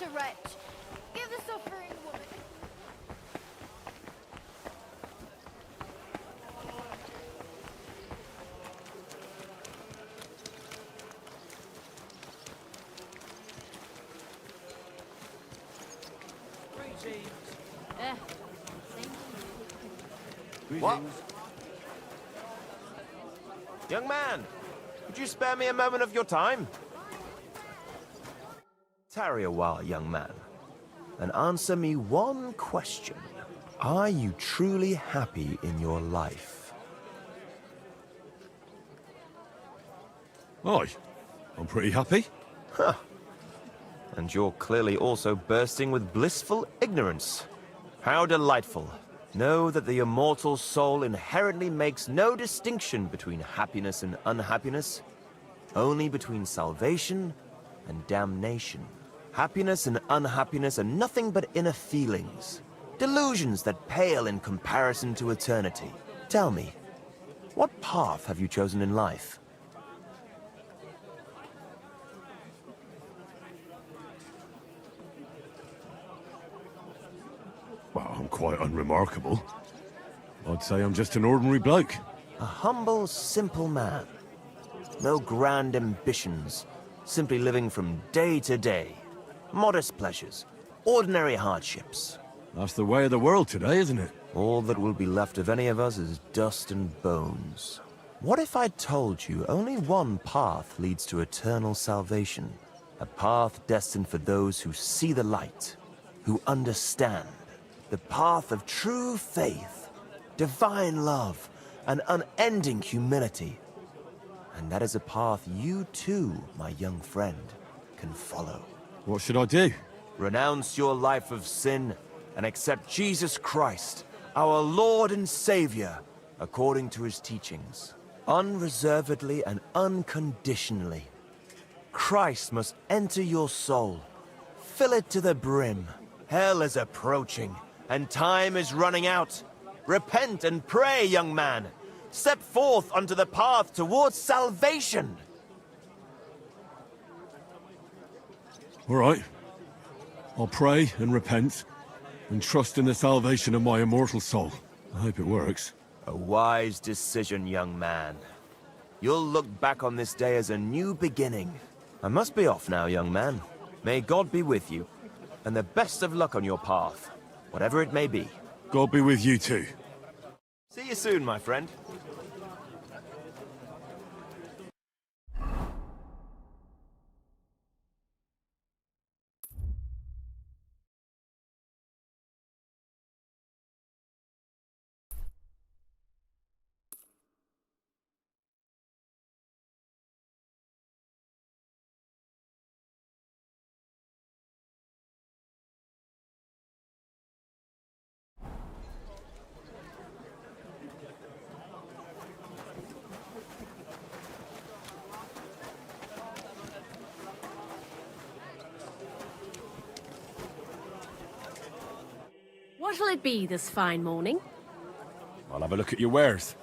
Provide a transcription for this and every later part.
a wretch. Give the suffering woman. What? Young man, could you spare me a moment of your time? Tarry a while, young man, and answer me one question. Are you truly happy in your life? Aye, I'm pretty happy. Huh. And you're clearly also bursting with blissful ignorance. How delightful. Know that the immortal soul inherently makes no distinction between happiness and unhappiness, only between salvation and damnation. Happiness and unhappiness are nothing but inner feelings, delusions that pale in comparison to eternity. Tell me, what path have you chosen in life? Well, I'm quite unremarkable. I'd say I'm just an ordinary bloke. A humble, simple man. No grand ambitions, simply living from day to day. Modest pleasures, ordinary hardships. That's the way of the world today, isn't it? All that will be left of any of us is dust and bones. What if I told you only one path leads to eternal salvation? A path destined for those who see the light, who understand. The path of true faith, divine love, and unending humility. And that is a path you too, my young friend, can follow. What should I do? Renounce your life of sin and accept Jesus Christ, our Lord and Savior, according to his teachings, unreservedly and unconditionally. Christ must enter your soul, fill it to the brim. Hell is approaching, and time is running out. Repent and pray, young man. Step forth onto the path towards salvation. All right. I'll pray and repent, and trust in the salvation of my immortal soul. I hope it works. A wise decision, young man. You'll look back on this day as a new beginning. I must be off now, young man. May God be with you, and the best of luck on your path, whatever it may be. God be with you too. See you soon, my friend. What'll it be this fine morning? I'll have a look at your wares.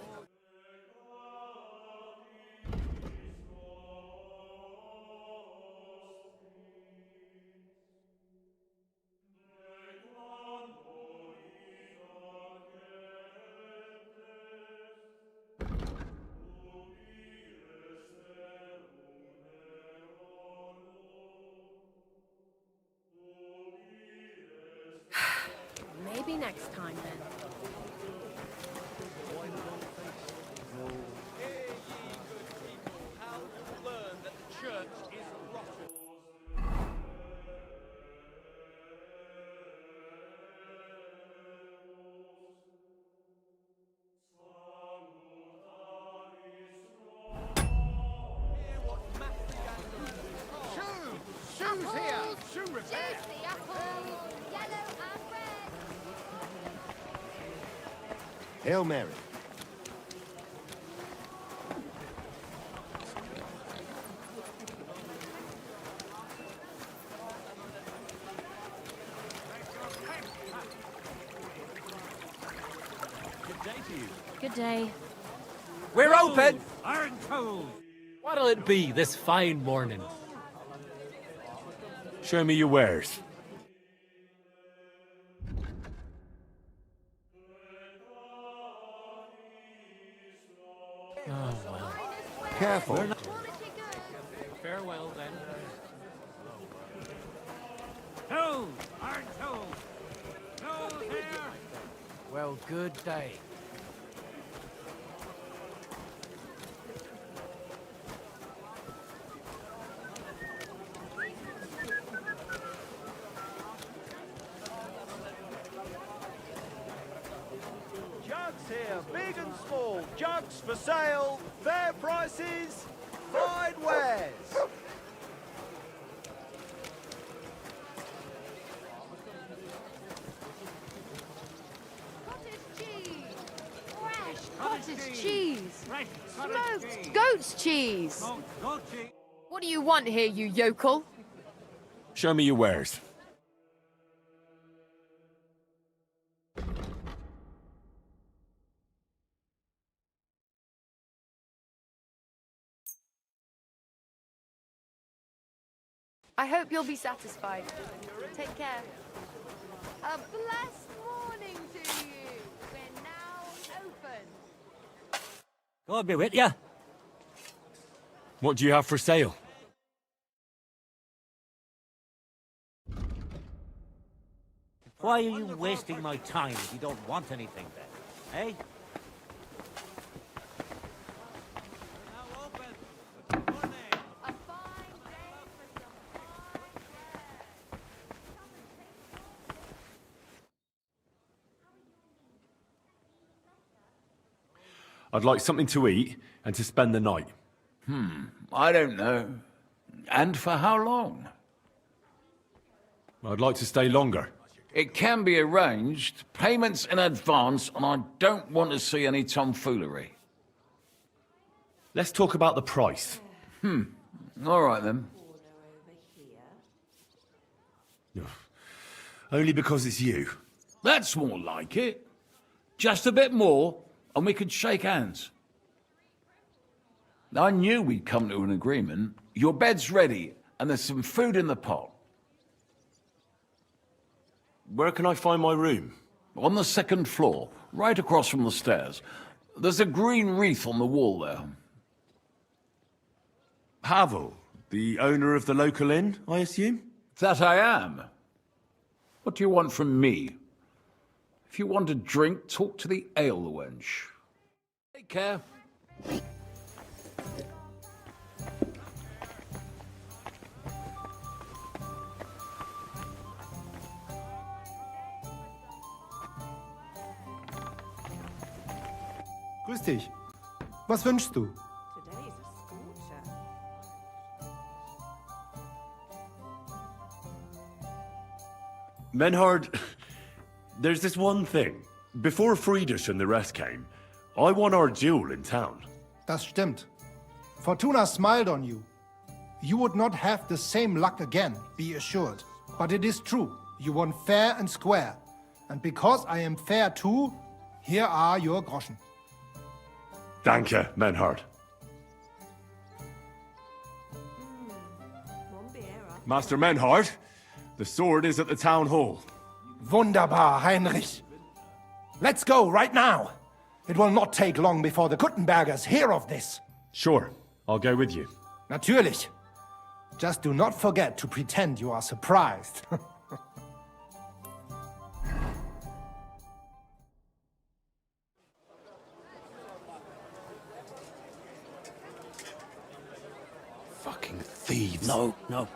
Maybe next time, then. Juicy apples, yellow and red. Hail Mary. Good day. We're open! Iron cold. What'll it be this fine morning? Show me your wares. Careful. Quality good. Farewell, then. No! Hard toe! No there! Well, good day. Jugs here, big and small. Jugs for sale, fair prices, fine wares. Cottage cheese. Fresh cottage cheese. Fresh Smoked goat's cheese. Dolce. What do you want here, you yokel? Show me your wares. I hope you'll be satisfied. Take care. A blessed morning to you. We're now open. God be with ya. What do you have for sale? Why are you wasting my time if you don't want anything then? Eh? A fine day for some fine wear. I'd like something to eat and to spend the night. I don't know. And for how long? I'd like to stay longer. It can be arranged. Payments in advance, and I don't want to see any tomfoolery. Let's talk about the price. All right, then. Only because it's you. That's more like it. Just a bit more, and we could shake hands. I knew we'd come to an agreement. Your bed's ready, and there's some food in the pot. Where can I find my room? On the second floor, right across from the stairs. There's a green wreath on the wall there. Pavel, the owner of the local inn, I assume? That I am. What do you want from me? If you want a drink, talk to the ale wench. Take care. Grüß dich. Was wünschst du? Menhard, there's this one thing. Before Friedrich and the rest came, I won our duel in town. Das stimmt. Fortuna smiled on you. You would not have the same luck again, be assured. But it is true. You won fair and square. And because I am fair too, here are your groschen. Danke, Menhard. Master Menhard, the sword is at the town hall. Wunderbar, Heinrich. Let's go right now. It will not take long before the Kuttenbergers hear of this. Sure, I'll go with you. Natürlich. Just do not forget to pretend you are surprised. Fucking thieves. No, no.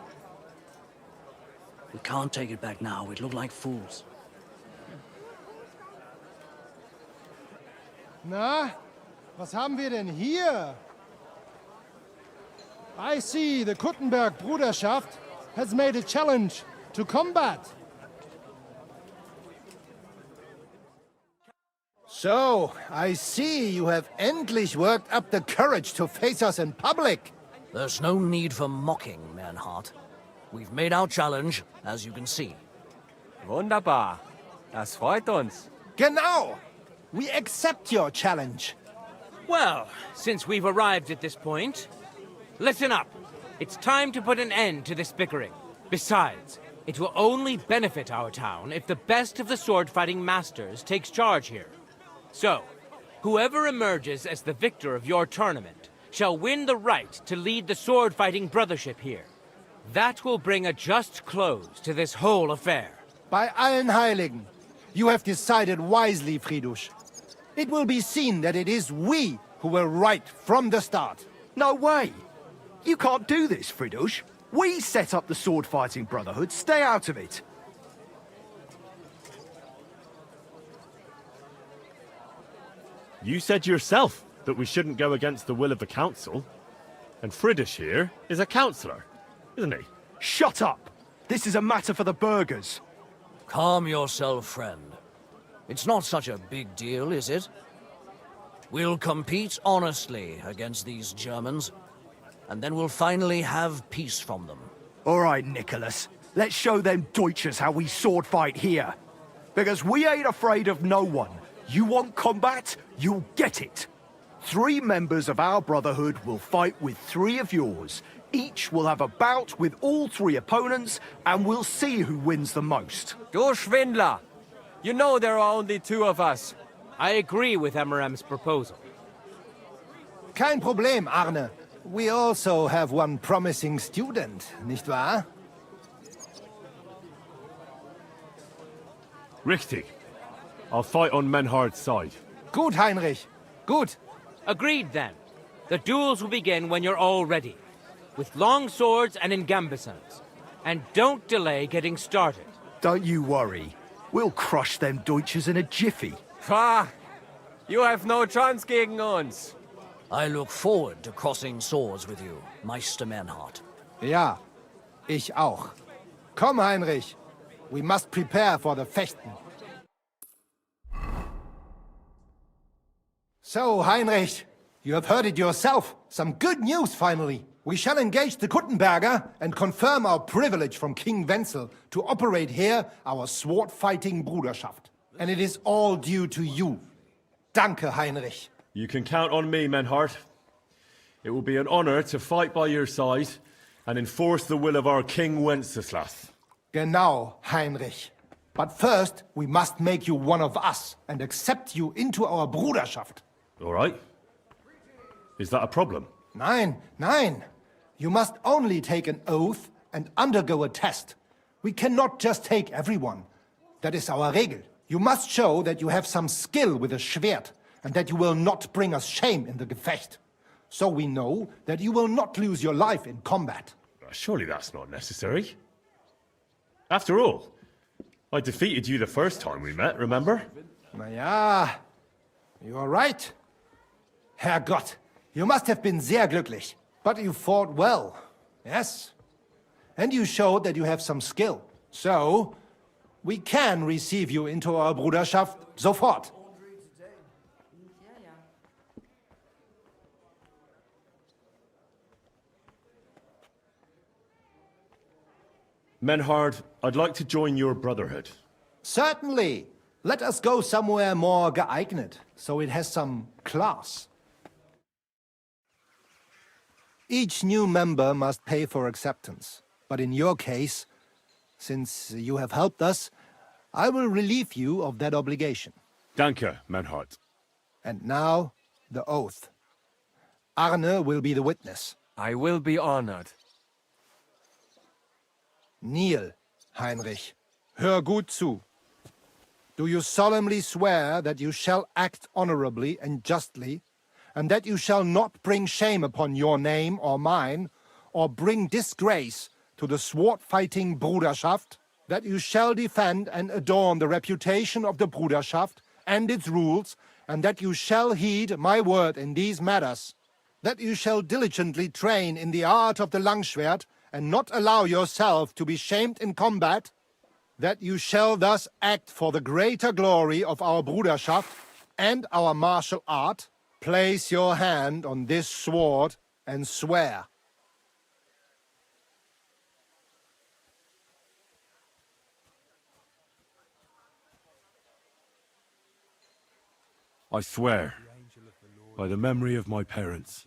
We can't take it back now. We'd look like fools. Na, was haben wir denn hier? I see the Kuttenberg Bruderschaft has made a challenge to combat. So, I see you have endlich worked up the courage to face us in public. There's no need for mocking, Mernhardt. We've made our challenge, as you can see. Wunderbar. Das freut uns. Genau. We accept your challenge. Well, since we've arrived at this point, listen up. It's time to put an end to this bickering. Besides, it will only benefit our town if the best of the sword-fighting masters takes charge here. So, whoever emerges as the victor of your tournament shall win the right to lead the sword-fighting brothership here. That will bring a just close to this whole affair. Bei allen Heiligen, you have decided wisely, Fridush. It will be seen that it is we who were right from the start. No way! You can't do this, Fridush. We set up the sword-fighting brotherhood. Stay out of it. You said yourself that we shouldn't go against the will of the council. And Fridish here is a councillor, isn't he? Shut up! This is a matter for the burghers. Calm yourself, friend. It's not such a big deal, is it? We'll compete honestly against these Germans, and then we'll finally have peace from them. All right, Nicholas. Let's show them Deutschers how we sword fight here. Because we ain't afraid of no one. You want combat? You'll get it. 3 members of our brotherhood will fight with 3 of yours. Each will have a bout with all 3 opponents, and we'll see who wins the most. Du Schwindler! You know there are only 2 of us. I agree with Emmerem's proposal. Kein Problem, Arne. We also have one promising student, nicht wahr? Richtig. I'll fight on Menhard's side. Gut, Heinrich. Gut. Agreed, then. The duels will begin when you're all ready, with long swords and in gambesons. And don't delay getting started. Don't you worry. We'll crush them Deutschers in a jiffy. Ha! You have no chance gegen uns. I look forward to crossing swords with you, Meister Manhart. Ja, ich auch. Komm, Heinrich. We must prepare for the Fechten. So, Heinrich, you have heard it yourself. Some good news, finally. We shall engage the Kuttenberger and confirm our privilege from King Wenzel to operate here our sword-fighting Bruderschaft. And it is all due to you. Danke, Heinrich. You can count on me, Menhard. It will be an honor to fight by your side and enforce the will of our King Wenceslas. Genau, Heinrich. But first, we must make you one of us and accept you into our Bruderschaft. All right. Is that a problem? Nein, nein. You must only take an oath and undergo a test. We cannot just take everyone. That is our Regel. You must show that you have some skill with a Schwert and that you will not bring us shame in the Gefecht. So we know that you will not lose your life in combat. Surely that's not necessary. After all, I defeated you the first time we met, remember? Na ja, you are right. Herrgott, you must have been sehr glücklich. But you fought well, yes. And you showed that you have some skill. So, we can receive you into our Bruderschaft sofort. Menhard, I'd like to join your brotherhood. Certainly. Let us go somewhere more geeignet, so it has some class. Each new member must pay for acceptance. But in your case, since you have helped us, I will relieve you of that obligation. Danke, Menhard. And now, the oath. Arne will be the witness. I will be honored. Kneel, Heinrich. Hör gut zu. Do you solemnly swear that you shall act honorably and justly, and that you shall not bring shame upon your name or mine, or bring disgrace to the sword-fighting Bruderschaft, that you shall defend and adorn the reputation of the Bruderschaft and its rules, and that you shall heed my word in these matters, that you shall diligently train in the art of the Langschwert, and not allow yourself to be shamed in combat, that you shall thus act for the greater glory of our Bruderschaft and our martial art. Place your hand on this sword and swear. I swear, by the memory of my parents,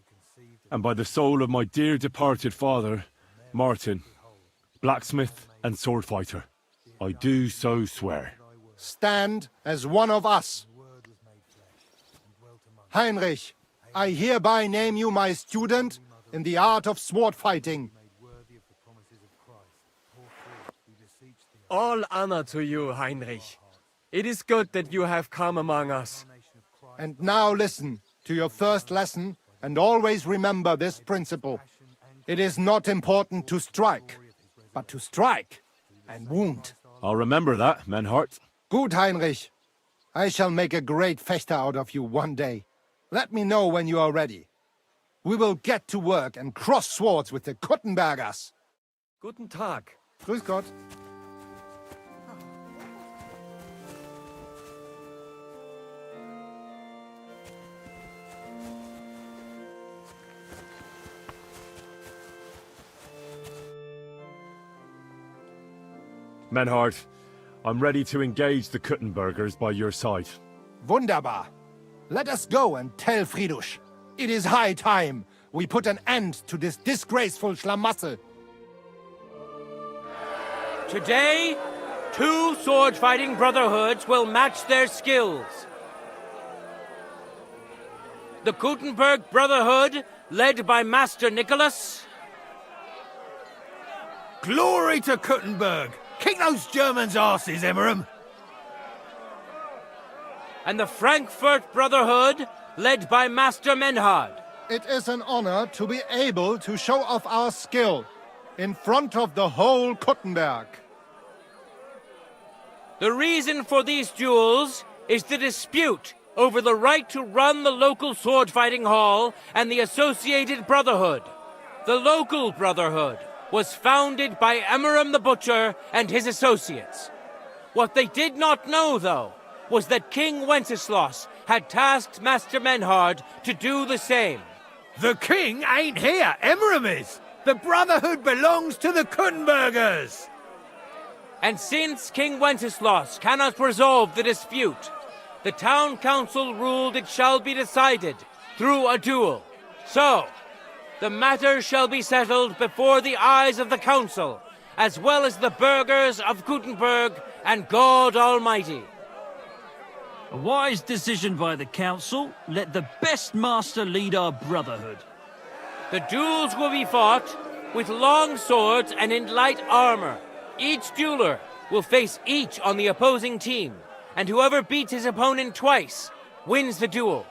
and by the soul of my dear departed father, Martin, blacksmith and sword fighter, I do so swear. Stand as one of us. Heinrich, I hereby name you my student in the art of sword fighting. All honor to you, Heinrich. It is good that you have come among us. And now listen to your first lesson and always remember this principle. It is not important to strike, but to strike and wound. I'll remember that, Menhart. Good, Heinrich. I shall make a great fechter out of you one day. Let me know when you are ready. We will get to work and cross swords with the Kuttenbergers. Guten Tag. Grüß Gott. Menhart, I'm ready to engage the Kuttenbergers by your side. Wunderbar. Let us go and tell Friedrich. It is high time we put an end to this disgraceful schlamassel. Today, 2 sword-fighting brotherhoods will match their skills. The Kuttenberg Brotherhood, led by Master Nicholas. Glory to Kuttenberg! Kick those Germans' asses, Emmeram! And the Frankfurt Brotherhood, led by Master Menhard. It is an honor to be able to show off our skill in front of the whole Kuttenberg. The reason for these duels is the dispute over the right to run the local sword-fighting hall and the associated brotherhood. The local brotherhood was founded by Emmeram the Butcher and his associates. What they did not know, though, was that King Wenceslas had tasked Master Menhard to do the same. The king ain't here, Emmeram is! The Brotherhood belongs to the Kuttenbergers! And since King Wenceslas cannot resolve the dispute, the town council ruled it shall be decided through a duel. So, the matter shall be settled before the eyes of the council, as well as the burghers of Kuttenberg and God Almighty. A wise decision by the council. Let the best master lead our brotherhood. The duels will be fought with long swords and in light armor. Each dueler will face each on the opposing team, and whoever beats his opponent twice wins the duel.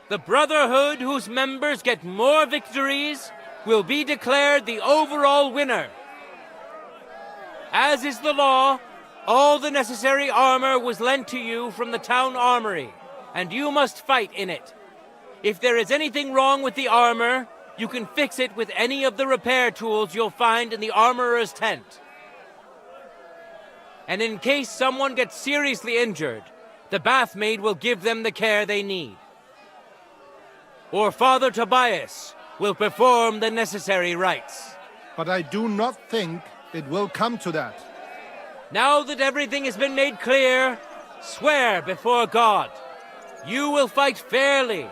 The brotherhood whose members get more victories will be declared the overall winner. As is the law, all the necessary armor was lent to you from the town armory, and you must fight in it. If there is anything wrong with the armor, you can fix it with any of the repair tools you'll find in the armorer's tent. And in case someone gets seriously injured, the bathmaid will give them the care they need. Or Father Tobias will perform the necessary rites. But I do not think it will come to that. Now that everything has been made clear, swear before God. You will fight fairly,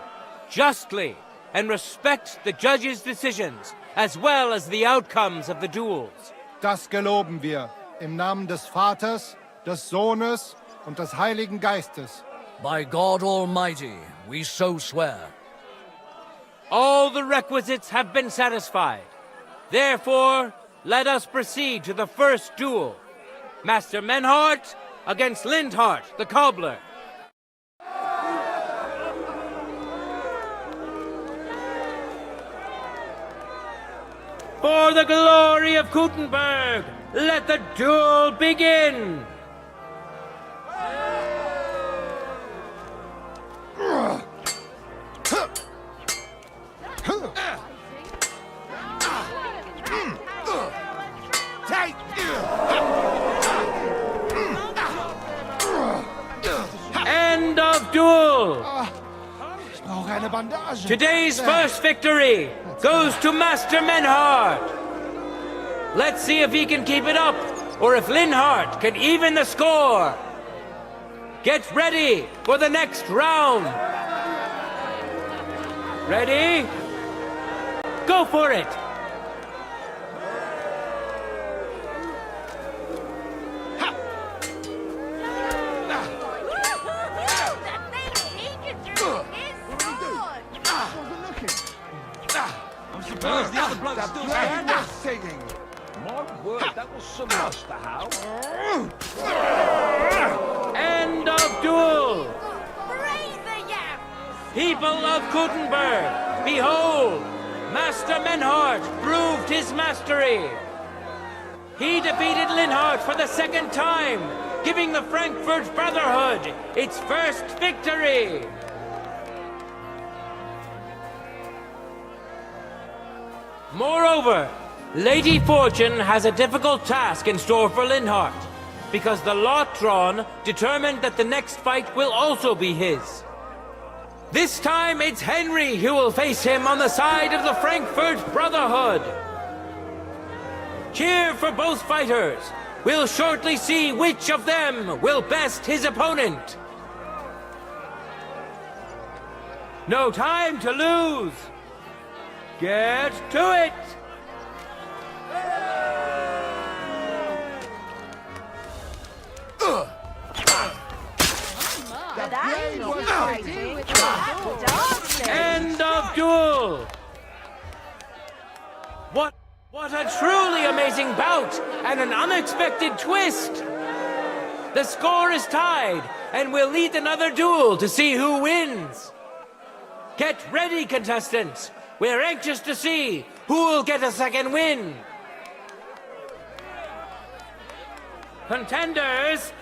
justly, and respect the judge's decisions, as well as the outcomes of the duels. Das geloben wir, im Namen des Vaters, des Sohnes und des Heiligen Geistes. By God Almighty, we so swear. All the requisites have been satisfied. Therefore, let us proceed to the first duel. Master Menhart against Lindhart, the cobbler. For the glory of Kuttenberg, let the duel begin! End of duel! Today's first victory goes to Master Menhard. Let's see if he can keep it up, or if Linhart can even the score. Get ready for the next round. Ready? Go for it! singing. My word, that was some muster, Hal. End of duel! People of Gutenberg, behold! Master Menhart proved his mastery! He defeated Linhart for the second time, giving the Frankfurt Brotherhood its first victory! Moreover, Lady Fortune has a difficult task in store for Linhart, because the Lotron determined that the next fight will also be his. This time it's Henry who will face him on the side of the Frankfurt Brotherhood. Cheer for both fighters. We'll shortly see which of them will best his opponent. No time to lose. Get to it. End of duel! What a truly amazing bout and an unexpected twist! The score is tied, and we'll lead another duel to see who wins. Get ready, contestants. We're anxious to see who will get a second win. Contenders,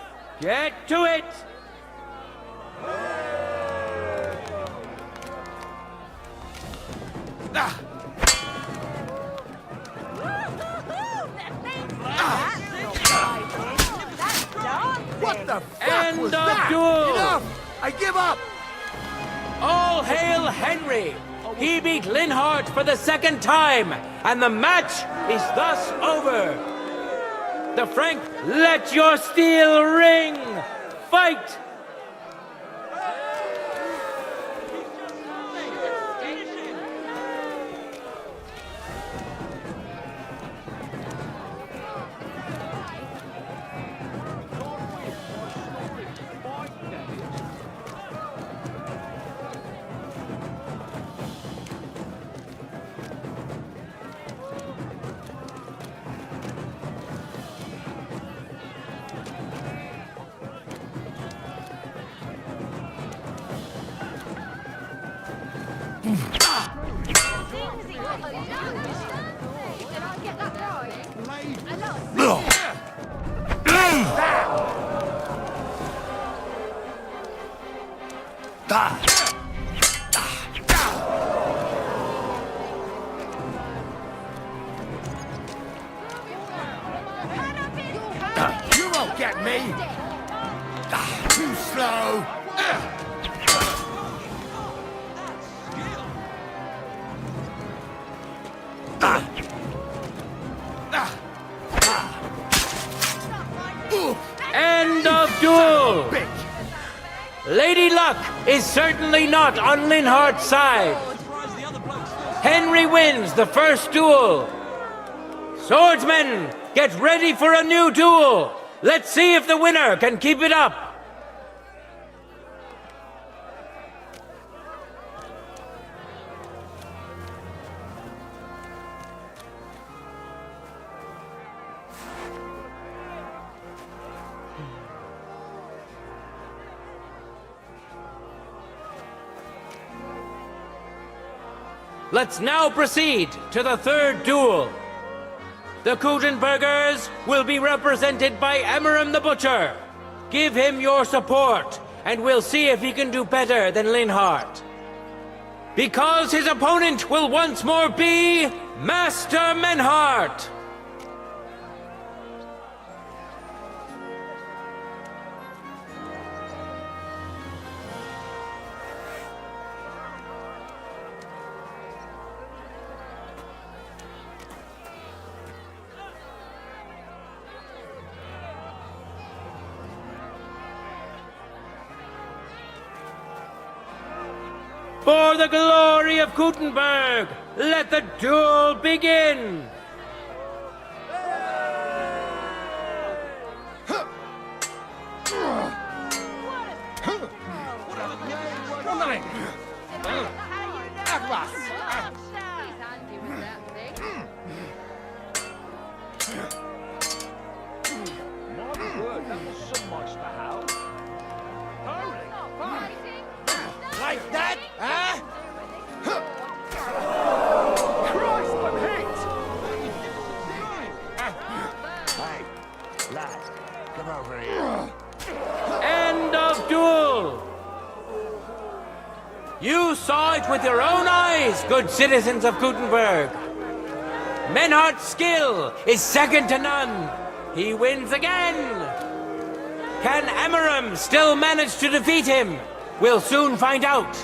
get to it! What the fuck End was of that? duel! Enough! I give up! All hail Henry! He beat Linhart for the second time, and the match is thus over. The Frank, let your steel ring! Fight! You won't get me! Too slow! End of duel! Lady Luck is certainly not on Linhart's side. Henry wins the first duel. Swordsmen, get ready for a new duel. Let's see if the winner can keep it up. Let's now proceed to the third duel. The Gutenbergers will be represented by Emmeram the Butcher. Give him your support, and we'll see if he can do better than Linhart. Because his opponent will once more be Master Menhart. For the glory of Gutenberg, let the duel begin! You saw it with your own eyes, good citizens of Gutenberg. Menhardt's skill is second to none. He wins again. Can Emmeram still manage to defeat him? We'll soon find out.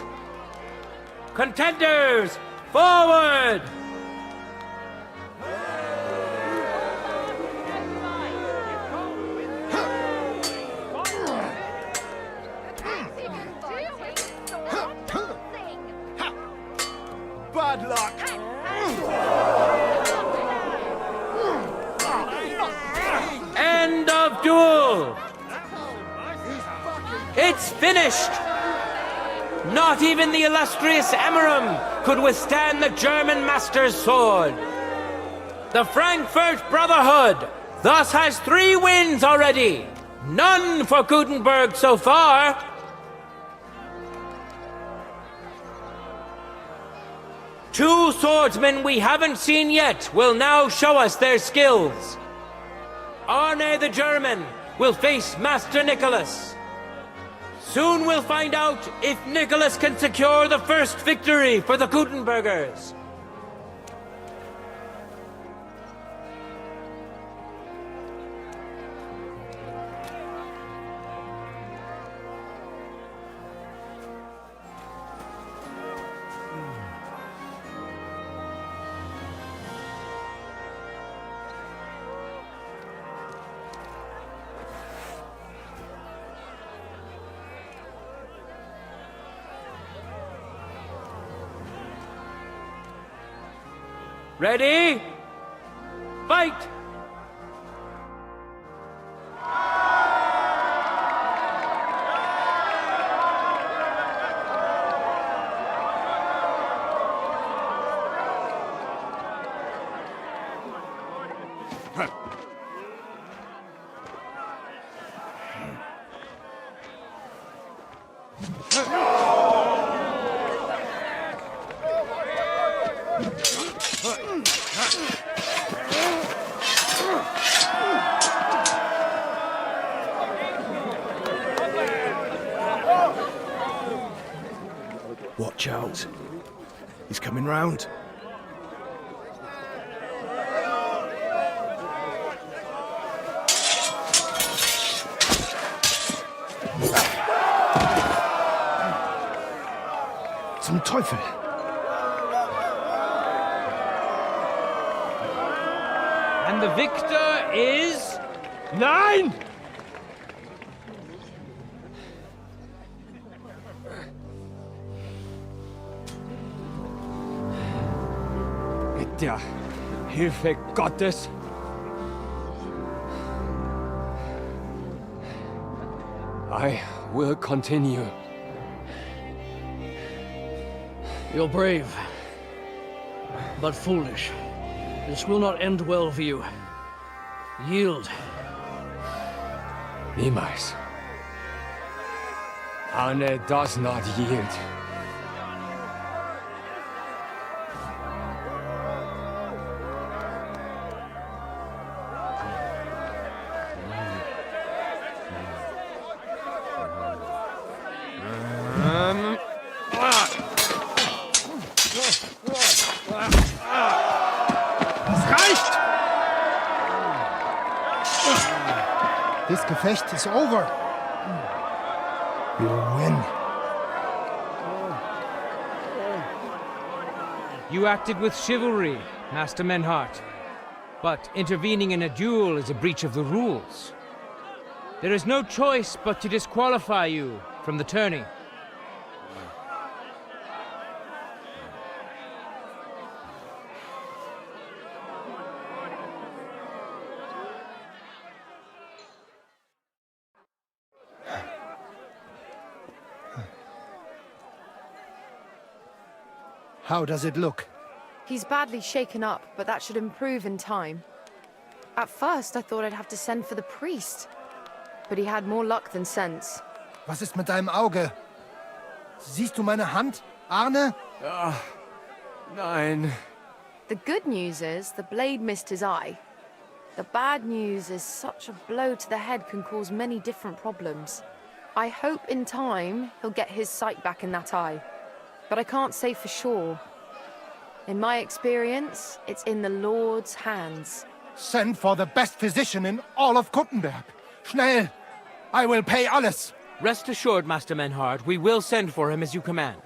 Contenders, forward! Bad luck. End of duel! It's finished! Not even the illustrious Emmeram could withstand the German master's sword. The Frankfurt Brotherhood thus has 3 wins already. None for Gutenberg so far. Two swordsmen we haven't seen yet will now show us their skills. Arne the German will face Master Nicholas. Soon we'll find out if Nicholas can secure the first victory for the Gutenbergers. Ready? Fight! Watch out. He's coming round. Zum Teufel! And the victor is... Nein! Mit der Hilfe Gottes. I will continue. You're brave, but foolish. This will not end well for you. Yield. Niemals. Arne does not yield. This Gefecht is over. You'll win. You acted with chivalry, Master Menhardt. But intervening in a duel is a breach of the rules. There is no choice but to disqualify you from the tourney. How does it look? He's badly shaken up, but that should improve in time. At first, I thought I'd have to send for the priest. But he had more luck than sense. Was ist mit deinem Auge? Siehst du meine Hand, Arne? Nein. The good news is the blade missed his eye. The bad news is such a blow to the head can cause many different problems. I hope in time he'll get his sight back in that eye. but I can't say for sure. In my experience, it's in the Lord's hands. Send for the best physician in all of Kuttenberg. Schnell! I will pay alles. Rest assured, Master Menhard, we will send for him as you command.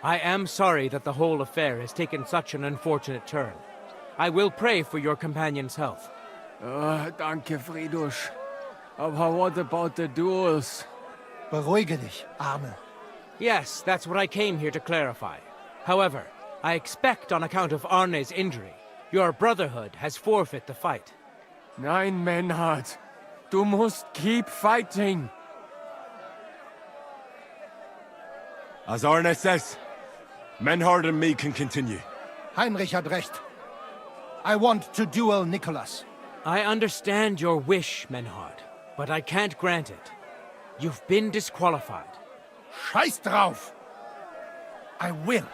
I am sorry that the whole affair has taken such an unfortunate turn. I will pray for your companion's health. Danke, Friedrich. Aber what about the duels? Beruhige dich, Arne. Yes, that's what I came here to clarify. However, I expect on account of Arne's injury, your brotherhood has forfeit the fight. Nein, Menhard. Du musst keep fighting. As Arne says, Menhard and me can continue. Heinrich had recht. I want to duel Nicholas. I understand your wish, Menhard, but I can't grant it. You've been disqualified. Scheiß drauf! I will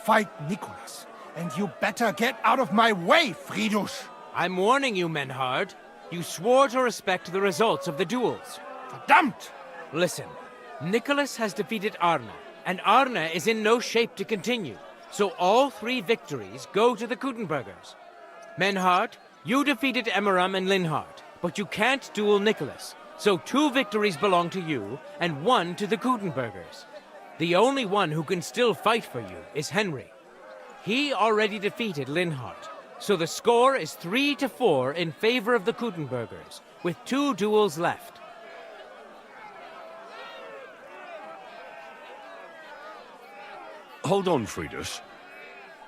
fight Nicholas, and you better get out of my way, Friedrich! I'm warning you, Menhard. You swore to respect the results of the duels. Verdammt! Listen, Nicholas has defeated Arne, and Arne is in no shape to continue. So all 3 victories go to the Kuttenbergers. Menhard, you defeated Emmeram and Linhard, but you can't duel Nicholas. So 2 victories belong to you, and 1 to the Kuttenbergers. The only one who can still fight for you is Henry. He already defeated Linhard, so the score is 3-4 in favor of the Kuttenbergers, with 2 duels left. Hold on, Friedrich.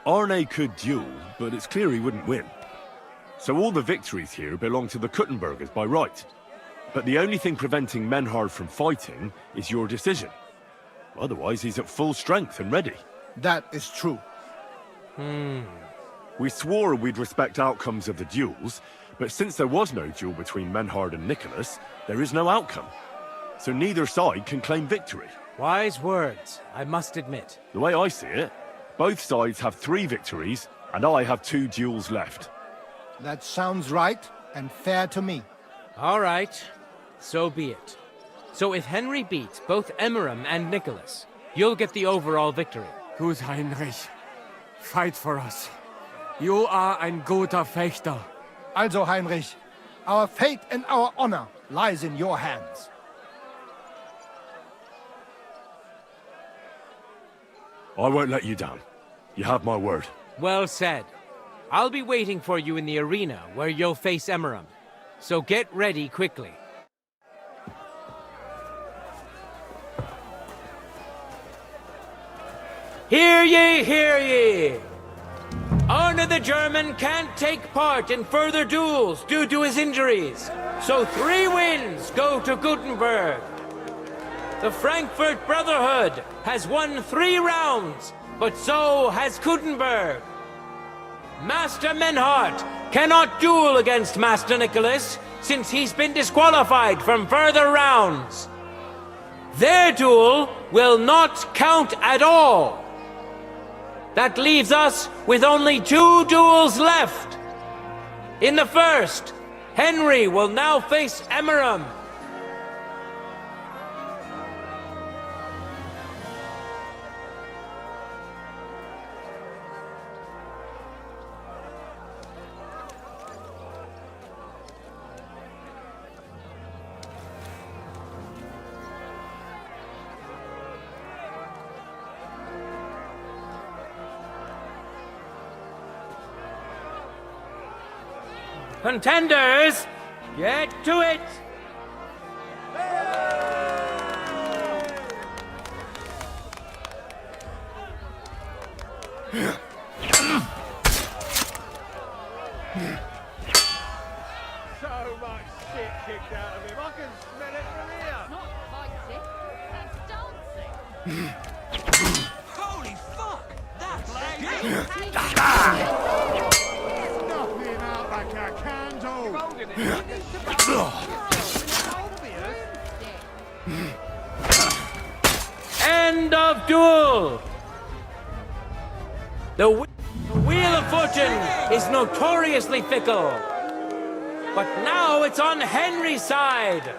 Arne could duel, but it's clear he wouldn't win. So all the victories here belong to the Kuttenbergers by right. But the only thing preventing Menhard from fighting is your decision. Otherwise, he's at full strength and ready. That is true. We swore we'd respect outcomes of the duels, but since there was no duel between Menhard and Nicholas, there is no outcome. So neither side can claim victory. Wise words, I must admit. The way I see it, both sides have 3 victories, and I have 2 duels left. That sounds right and fair to me. All right, so be it. So if Henry beats both Emmeram and Nicholas, you'll get the overall victory. Gut, Heinrich. Fight for us. You are ein guter Fechter. Also, Heinrich, our fate and our honor lies in your hands. I won't let you down. You have my word. Well said. I'll be waiting for you in the arena where you'll face Emmeram. So get ready quickly. Hear ye, hear ye! Arne the German can't take part in further duels due to his injuries, so 3 wins go to Gutenberg. The Frankfurt Brotherhood has won 3 rounds, but so has Gutenberg. Master Menhard cannot duel against Master Nicholas, since he's been disqualified from further rounds. Their duel will not count at all. That leaves us with only 2 duels left. In the first, Henry will now face Emmeram. Contenders, get to it! So much shit kicked out of him. I can smell it from here. Not fighting, it's dancing. Holy fuck! That's Nothing out like a candle. End of duel! The Wheel of Fortune is notoriously fickle. But now it's on Henry's side.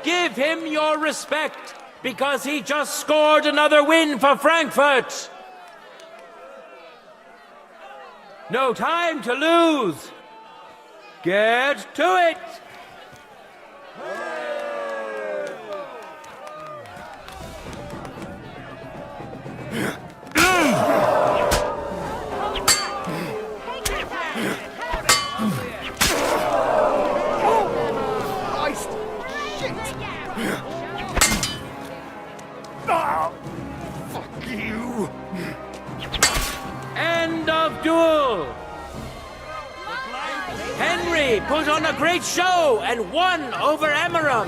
Give him your respect because he just scored another win for Frankfurt. No time to lose. Get to it. Fuck you! End of duel. Henry put on a great show and won over Emmeram.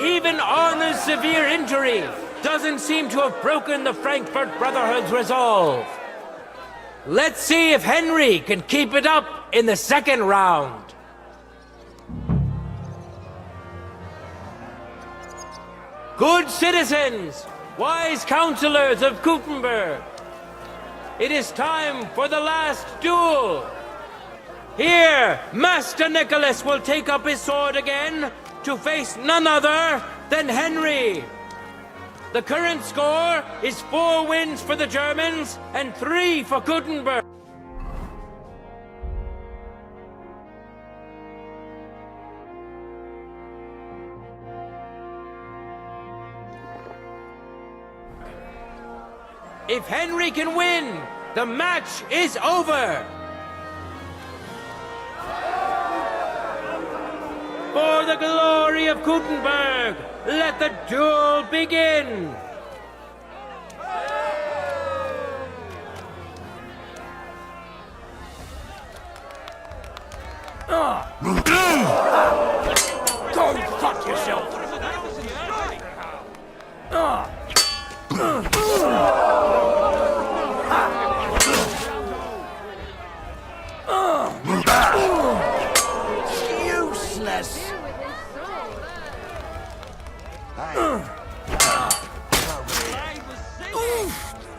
Even Arna's severe injury doesn't seem to have broken the Frankfurt Brotherhood's resolve. Let's see if Henry can keep it up in the second round. Good citizens, wise counselors of Gutenberg, it is time for the last duel. Here, Master Nicholas will take up his sword again to face none other than Henry. The current score is 4 wins for the Germans and 3 for Gutenberg. If Henry can win, the match is over. For the glory of Gutenberg, let the duel begin. Go fuck yourself! Useless!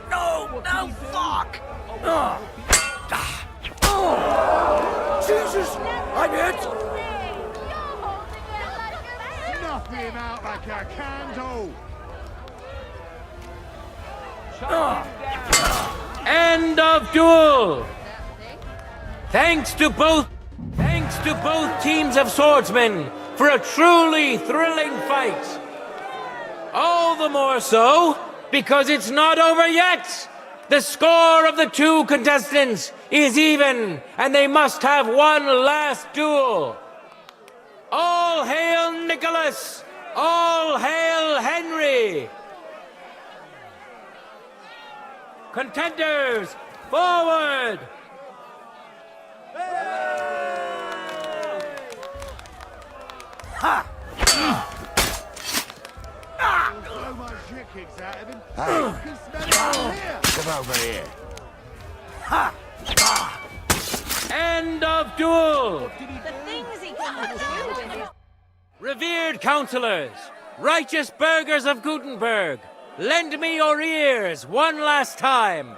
No, fuck! Jesus! I'm hit! Knock him out like a candle! End of duel. Thanks to both teams of swordsmen for a truly thrilling fight. All the more so because it's not over yet. The score of the 2 contestants is even, and they must have one last duel. All hail Nicholas! All hail Henry! Contenders, forward! Ha! Blow my shit kicks out of him. You can smell it here. Come over here. End of duel! The things he can do with his... Revered counselors, righteous burghers of Gutenberg, lend me your ears one last time.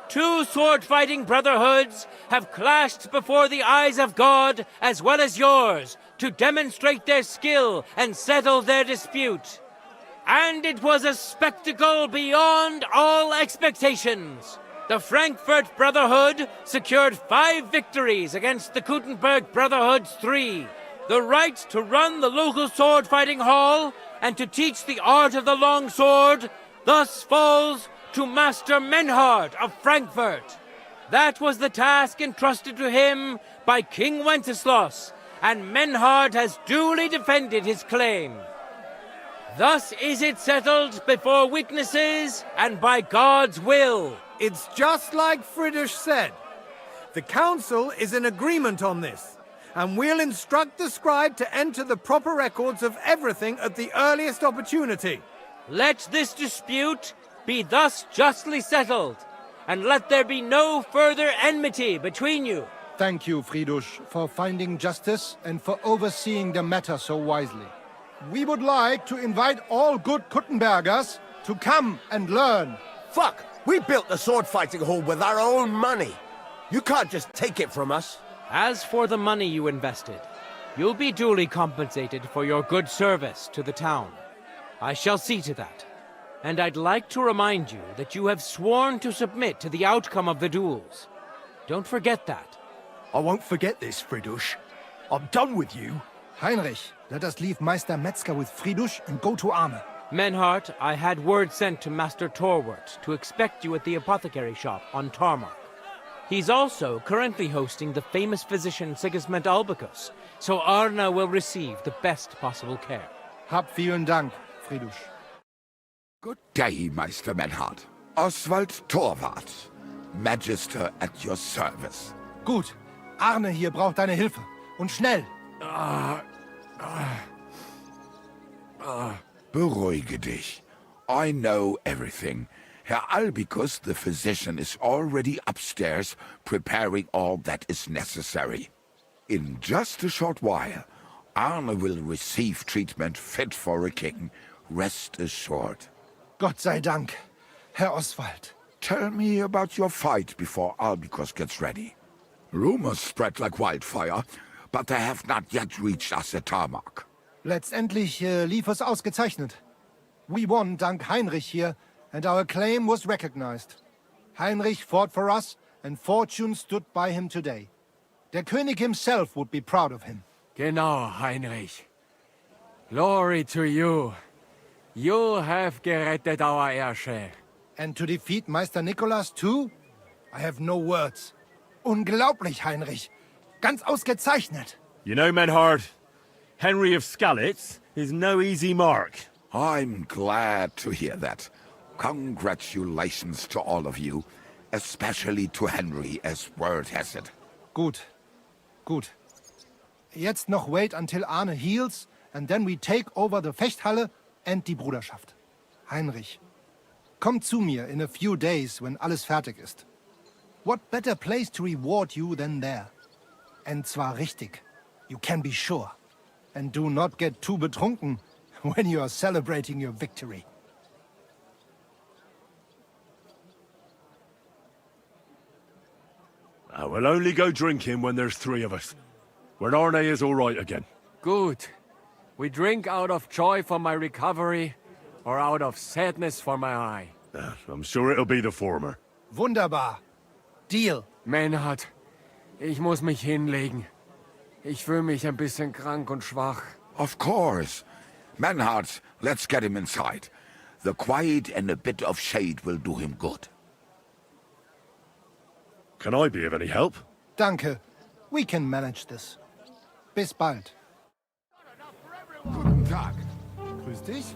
2 sword-fighting brotherhoods have clashed before the eyes of God as well as yours to demonstrate their skill and settle their dispute. And it was a spectacle beyond all expectations. The Frankfurt Brotherhood secured 5 victories against the Gutenberg Brotherhood's 3. The right to run the local sword-fighting hall and to teach the art of the long sword thus falls to Master Menhard of Frankfurt. That was the task entrusted to him by King Wenceslas, and Menhard has duly defended his claim. Thus is it settled before witnesses and by God's will. It's just like Friedrich said. The council is in agreement on this, and we'll instruct the scribe to enter the proper records of everything at the earliest opportunity. Let this dispute be thus justly settled, and let there be no further enmity between you. Thank you, Friedrich, for finding justice and for overseeing the matter so wisely. We would like to invite all good Kuttenbergers to come and learn. Fuck! We built the sword-fighting hall with our own money. You can't just take it from us. As for the money you invested, you'll be duly compensated for your good service to the town. I shall see to that. And I'd like to remind you that you have sworn to submit to the outcome of the duels. Don't forget that. I won't forget this, Fridush. I'm done with you. Heinrich, let us leave Meister Metzger with Fridush and go to Arne. Menhart, I had word sent to Master Torwart to expect you at the apothecary shop on Tarmac. He's also currently hosting the famous physician Sigismund Albicus, so Arne will receive the best possible care. Hab vielen Dank, Fridush. Good day, Meister Menhart. Oswald Torwart, Magister at your service. Gut. Arne hier braucht deine Hilfe. Und schnell. Beruhige dich. I know everything. Herr Albicus, the physician, is already upstairs preparing all that is necessary. In just a short while, Arne will receive treatment fit for a king. Rest assured. Gott sei Dank, Herr Oswald. Tell me about your fight before Albicus gets ready. Rumors spread like wildfire, but they have not yet reached us at Tarmac. Letztendlich lief es ausgezeichnet. We won dank Heinrich here, and our claim was recognized. Heinrich fought for us, and fortune stood by him today. Der König himself would be proud of him. Genau, Heinrich. Glory to you. You have gerettet our heirshare. And to defeat Meister Nicholas too? I have no words. Unglaublich, Heinrich. Ganz ausgezeichnet. You know, Menhard, Henry of Skalitz is no easy mark. I'm glad to hear that. Congratulations to all of you, especially to Henry, as word has it. Gut. Gut. Jetzt noch wait until Arne heals, and then we take over the Fechthalle and die Bruderschaft. Heinrich, komm zu mir in a few days when alles fertig ist. What better place to reward you than there? And zwar richtig. You can be sure. And do not get too betrunken when you are celebrating your victory. I will only go drinking when there's three of us. When Arne is all right again. Good. We drink out of joy for my recovery, or out of sadness for my eye. I'm sure it'll be the former. Wunderbar. Deal. Menhard, ich muss mich hinlegen. Ich fühle mich ein bisschen krank und schwach. Of course. Menhard, let's get him inside. The quiet and a bit of shade will do him good. Can I be of any help? Danke. We can manage this. Bis bald. Guten Tag. Grüß dich.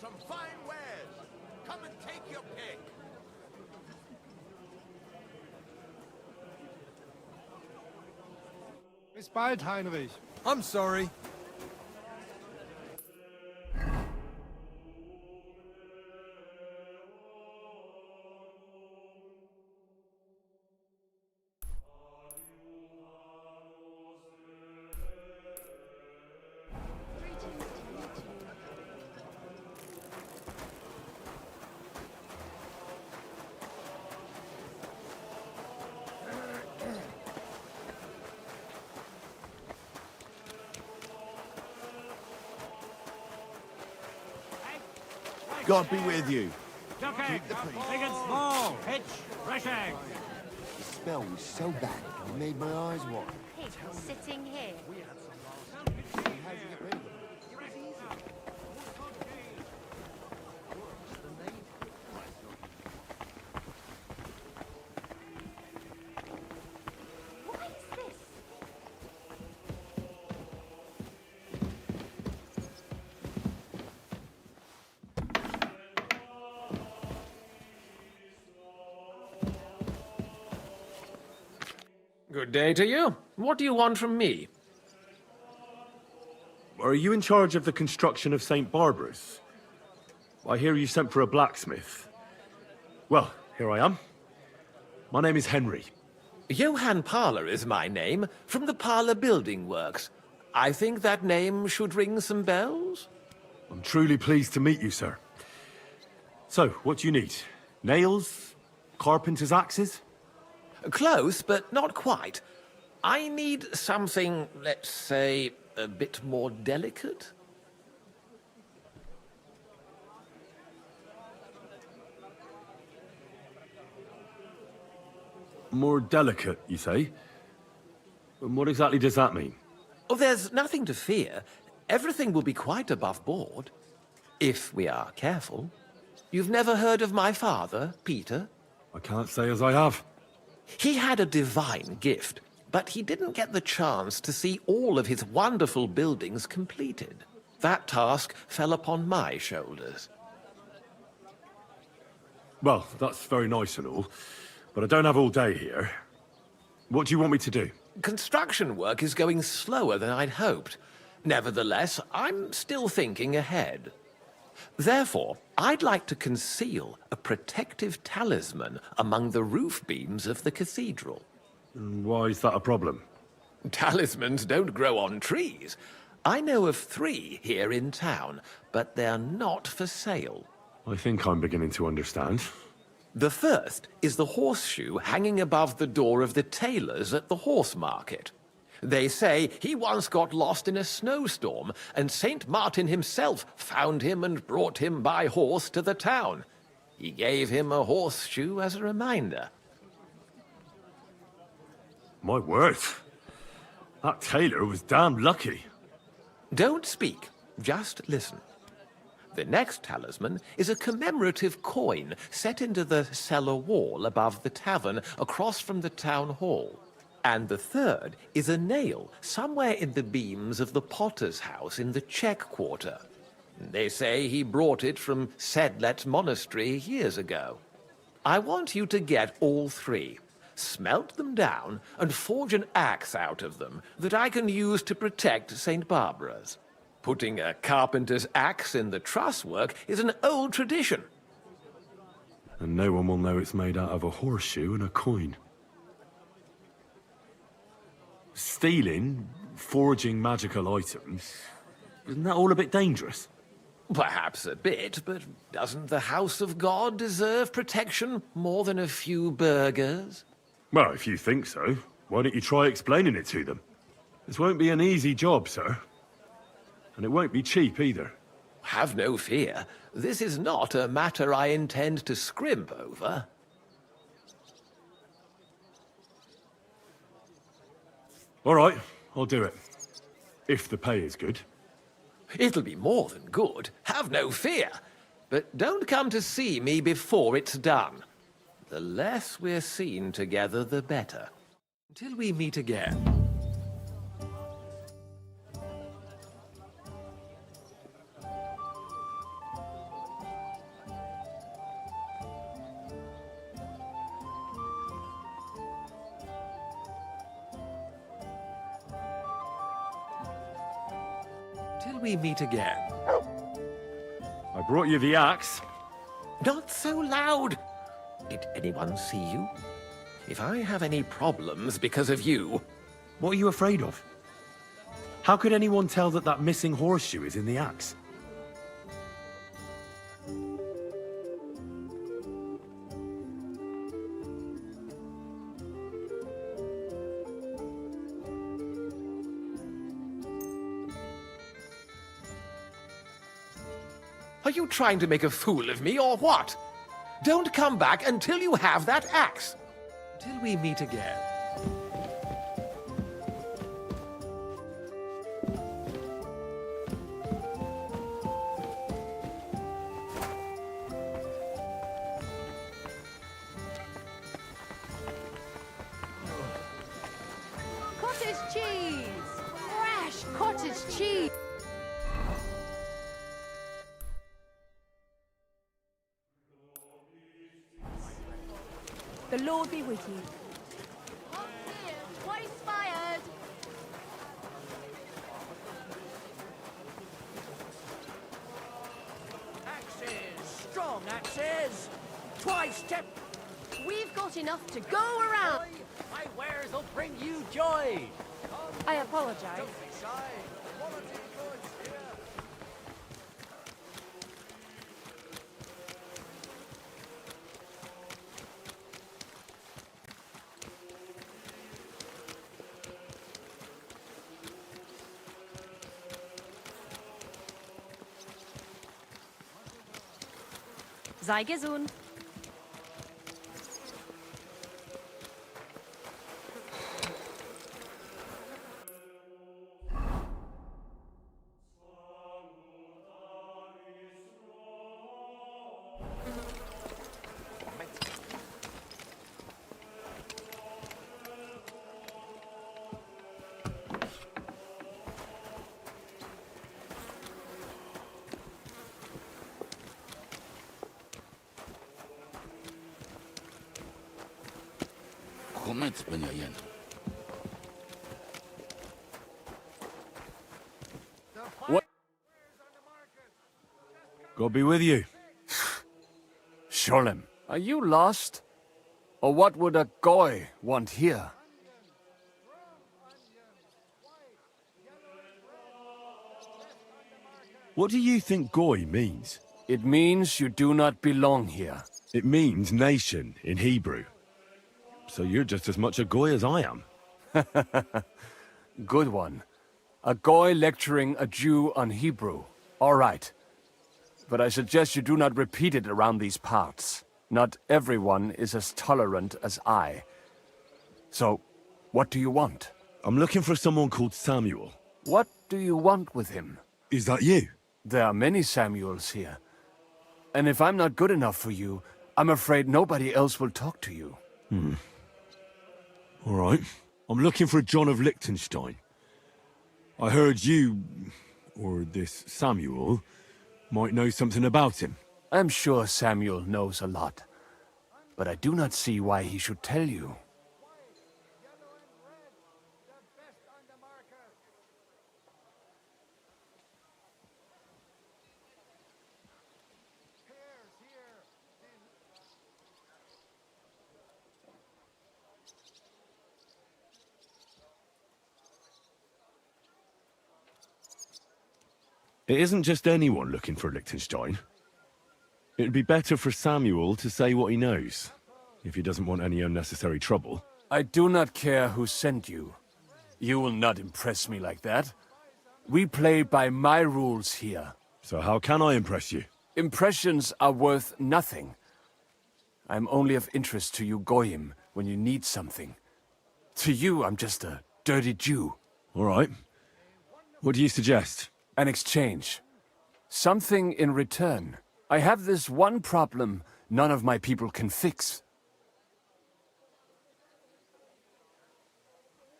Some fine wares. Come and take your pick. Bis bald, Heinrich. I'm sorry. God be with you. Okay, big and small, hitch, fresh eggs. The smell was so bad, it made my eyes water. Pig sitting here. Good day to you. What do you want from me? Are you in charge of the construction of St. Barbara's? I hear you sent for a blacksmith. Well, here I am. My name is Henry. Johann Parler is my name, from the Parler Building Works. I think that name should ring some bells? I'm truly pleased to meet you, sir. So, what do you need? Nails? Carpenter's axes? Close, but not quite. I need something, let's say, a bit more delicate. More delicate, you say? And what exactly does that mean? Oh, there's nothing to fear. Everything will be quite above board. If we are careful. You've never heard of my father, Peter? I can't say as I have. He had a divine gift, but he didn't get the chance to see all of his wonderful buildings completed. That task fell upon my shoulders. Well, that's very nice and all, but I don't have all day here. What do you want me to do? Construction work is going slower than I'd hoped. Nevertheless, I'm still thinking ahead. Therefore, I'd like to conceal a protective talisman among the roof beams of the cathedral. Why is that a problem? Talismans don't grow on trees. I know of 3 here in town, but they're not for sale. I think I'm beginning to understand. The first is the horseshoe hanging above the door of the tailors at the horse market. They say he once got lost in a snowstorm, and Saint Martin himself found him and brought him by horse to the town. He gave him a horseshoe as a reminder. My word. That tailor was damn lucky. Don't speak, just listen. The next talisman is a commemorative coin set into the cellar wall above the tavern across from the town hall. And the third is a nail somewhere in the beams of the potter's house in the Czech Quarter. They say he brought it from Sedlet Monastery years ago. I want you to get all 3, smelt them down, and forge an axe out of them that I can use to protect St. Barbara's. Putting a carpenter's axe in the truss work is an old tradition. And no one will know it's made out of a horseshoe and a coin. Stealing, forging magical items, isn't that all a bit dangerous? Perhaps a bit, but doesn't the House of God deserve protection more than a few burghers? Well, if you think so, why don't you try explaining it to them? This won't be an easy job, sir. And it won't be cheap either. Have no fear. This is not a matter I intend to scrimp over. All right, I'll do it. If the pay is good. It'll be more than good. Have no fear. But don't come to see me before it's done. The less we're seen together, the better. Until we meet again. Till we meet again. I brought you the axe. Not so loud! Did anyone see you? If I have any problems because of you... What are you afraid of? How could anyone tell that that missing horseshoe is in the axe? Are you trying to make a fool of me, or what? Don't come back until you have that axe. Till we meet again. Cottage cheese! Fresh cottage cheese! The Lord be with you. Twice fired. Axes! Strong axes! Twice step! We've got enough to go around. My wares will bring you joy! I apologize. Sei gesund. Koniec, Benjamin. What? God be with you. Sholem, are you lost? Or what would a goy want here? What do you think goy means? It means you do not belong here. It means nation in Hebrew. So you're just as much a goy as I am. Good one. A goy lecturing a Jew on Hebrew. All right. But I suggest you do not repeat it around these parts. Not everyone is as tolerant as I. So, what do you want? I'm looking for someone called Samuel. What do you want with him? Is that you? There are many Samuels here. And if I'm not good enough for you, I'm afraid nobody else will talk to you. All right. I'm looking for John of Liechtenstein. I heard you, or this Samuel, might know something about him. I'm sure Samuel knows a lot. But I do not see why he should tell you. It isn't just anyone looking for Liechtenstein. It'd be better for Samuel to say what he knows, if he doesn't want any unnecessary trouble. I do not care who sent you. You will not impress me like that. We play by my rules here. So how can I impress you? Impressions are worth nothing. I'm only of interest to you Goyim when you need something. To you, I'm just a dirty Jew. All right. What do you suggest? An exchange. Something in return. I have this one problem none of my people can fix.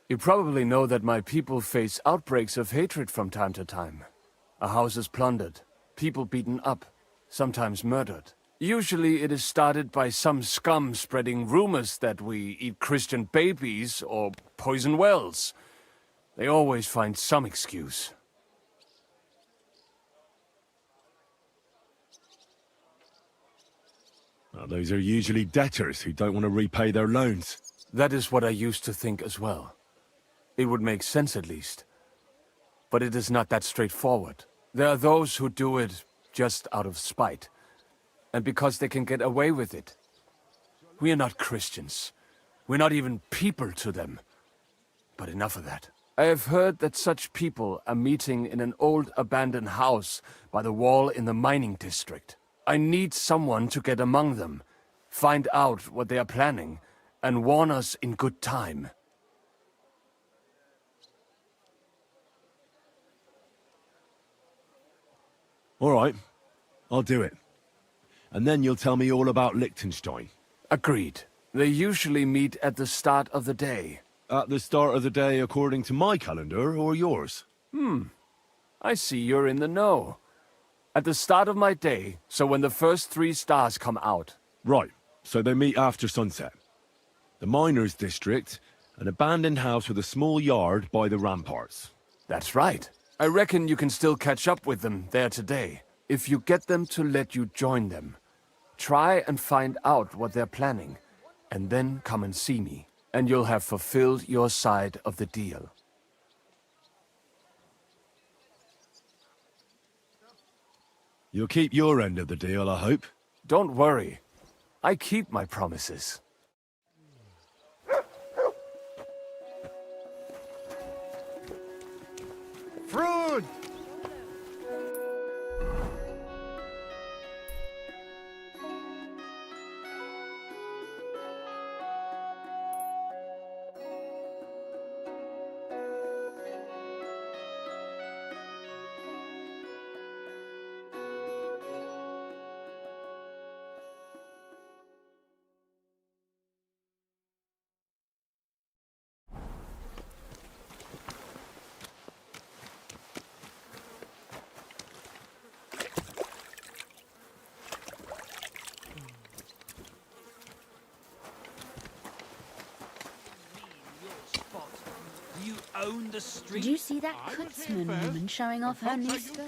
You probably know that my people face outbreaks of hatred from time to time. A house is plundered, people beaten up, sometimes murdered. Usually it is started by some scum spreading rumors that we eat Christian babies or poison wells. They always find some excuse. Well, those are usually debtors who don't want to repay their loans. That is what I used to think as well. It would make sense at least. But it is not that straightforward. There are those who do it just out of spite. And because they can get away with it. We are not Christians. We're not even people to them. But enough of that. I have heard that such people are meeting in an old abandoned house by the wall in the mining district. I need someone to get among them, find out what they are planning, and warn us in good time. All right, I'll do it. And then you'll tell me all about Liechtenstein. Agreed. They usually meet at the start of the day. At the start of the day according to my calendar, or yours? I see you're in the know. At the start of my day, so when the first 3 stars come out. Right, so they meet after sunset. The miners' district, an abandoned house with a small yard by the ramparts. That's right. I reckon you can still catch up with them there today, if you get them to let you join them. Try and find out what they're planning, and then come and see me, and you'll have fulfilled your side of the deal. You'll keep your end of the deal, I hope. Don't worry. I keep my promises. Fruit! You own the street. Did you see that Kutzman woman showing off her new skirt?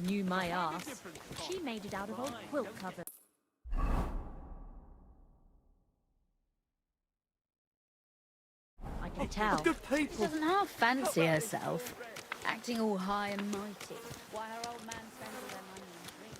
Knew my ass. She made it out of old quilt covers. I can tell. She doesn't half fancy herself. Acting all high and mighty. Why her old man spends all their money on drink.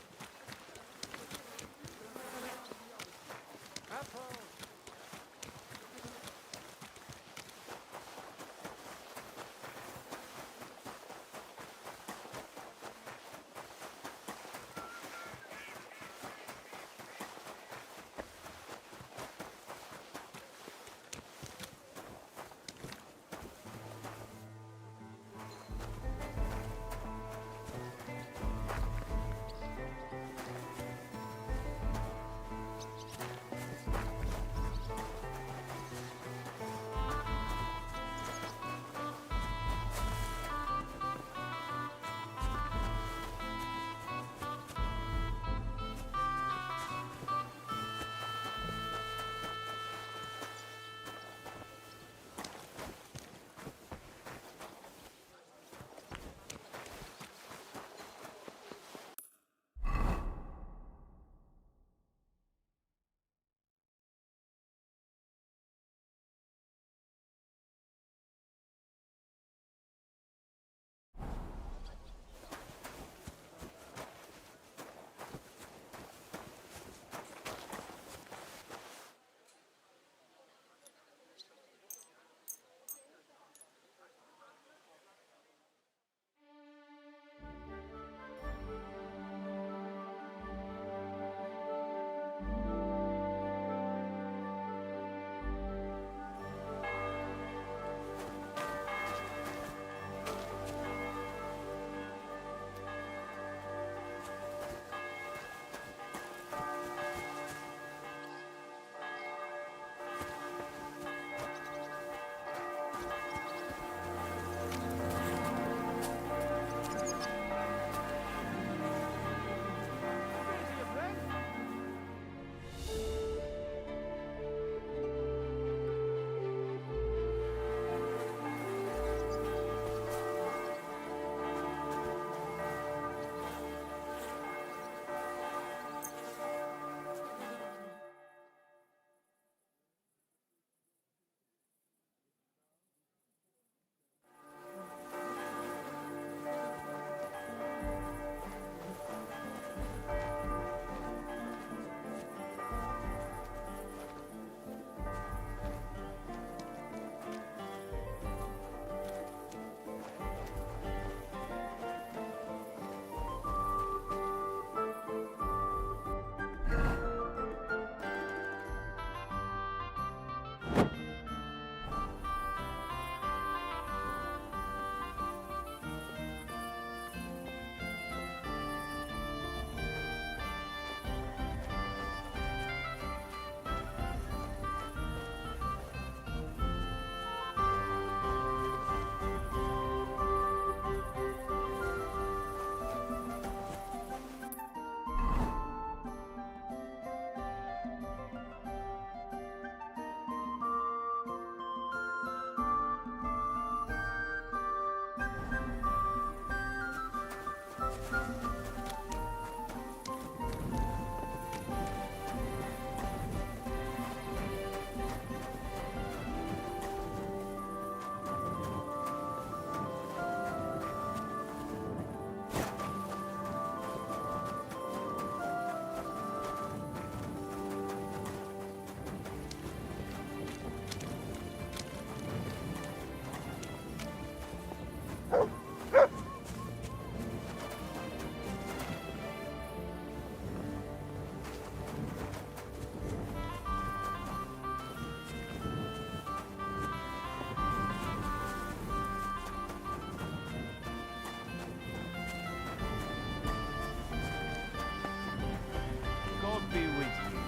be with you.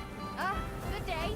Good day.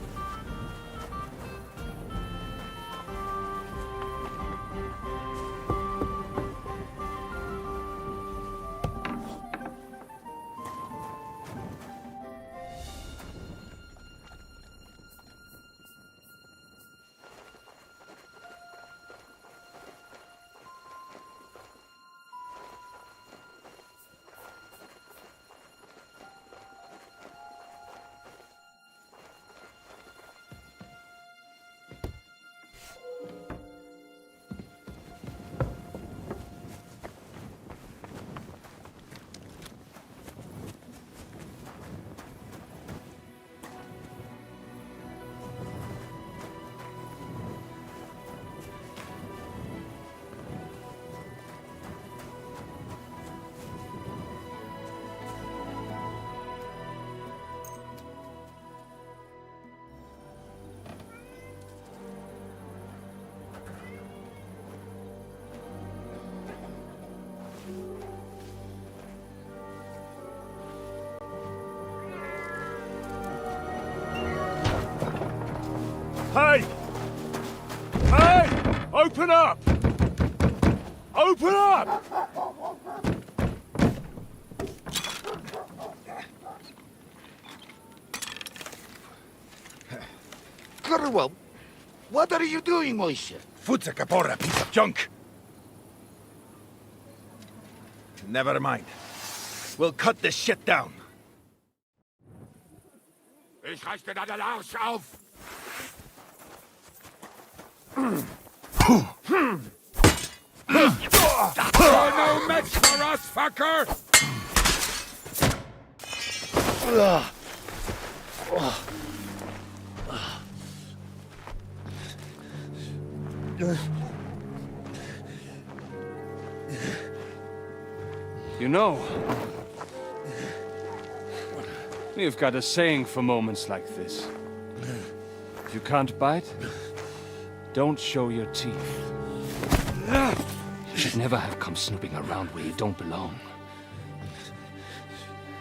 Hey! Hey! Open up! Open up! Gurwell, what are you doing, Moishe? Futsa Kapora, piece of junk. Never mind. We'll cut this shit down. Ich reiß dir deinen Arsch auf! You're no match for us, fucker! You know, we've got a saying for moments like this. If you can't bite, don't show your teeth. You should never have come snooping around where you don't belong.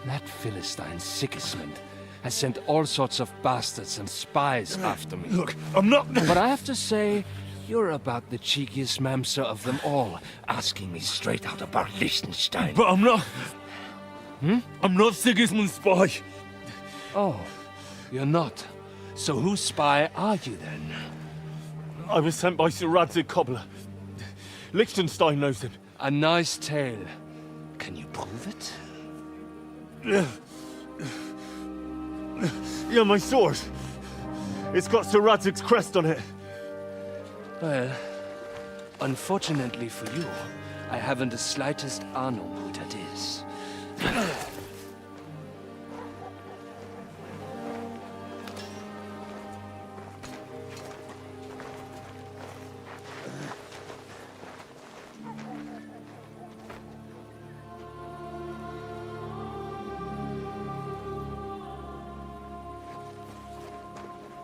That Philistine Sigismund has sent all sorts of bastards and spies after me. Look, I'm not... But I have to say, you're about the cheekiest mamser of them all, asking me straight out about Liechtenstein. But I'm not... I'm not Sigismund's spy. Oh, you're not. So whose spy are you then? I was sent by Sir Radzig Cobbler. Liechtenstein knows him. A nice tale. Can you prove it? Yeah, my sword. It's got Sir Radzig's crest on it. Well, unfortunately for you, I haven't the slightest ahnung who that is.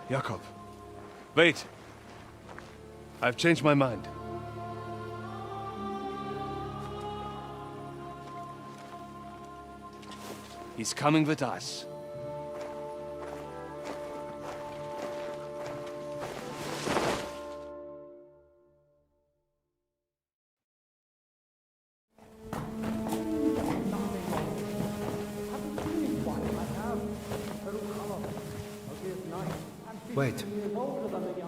Jakob. Wait. I've changed my mind. He's coming with us. Wait.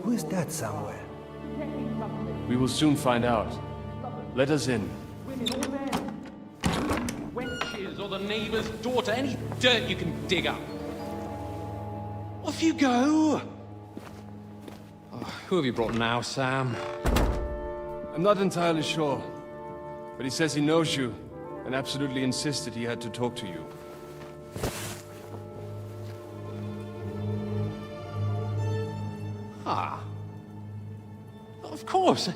Who is that somewhere? We will soon find out. Let us in. Wenches or the neighbor's daughter, any dirt you can dig up. Off you go! Oh, who have you brought now, Sam? I'm not entirely sure, but he says he knows you and absolutely insisted he had to talk to you. Ah. Of course.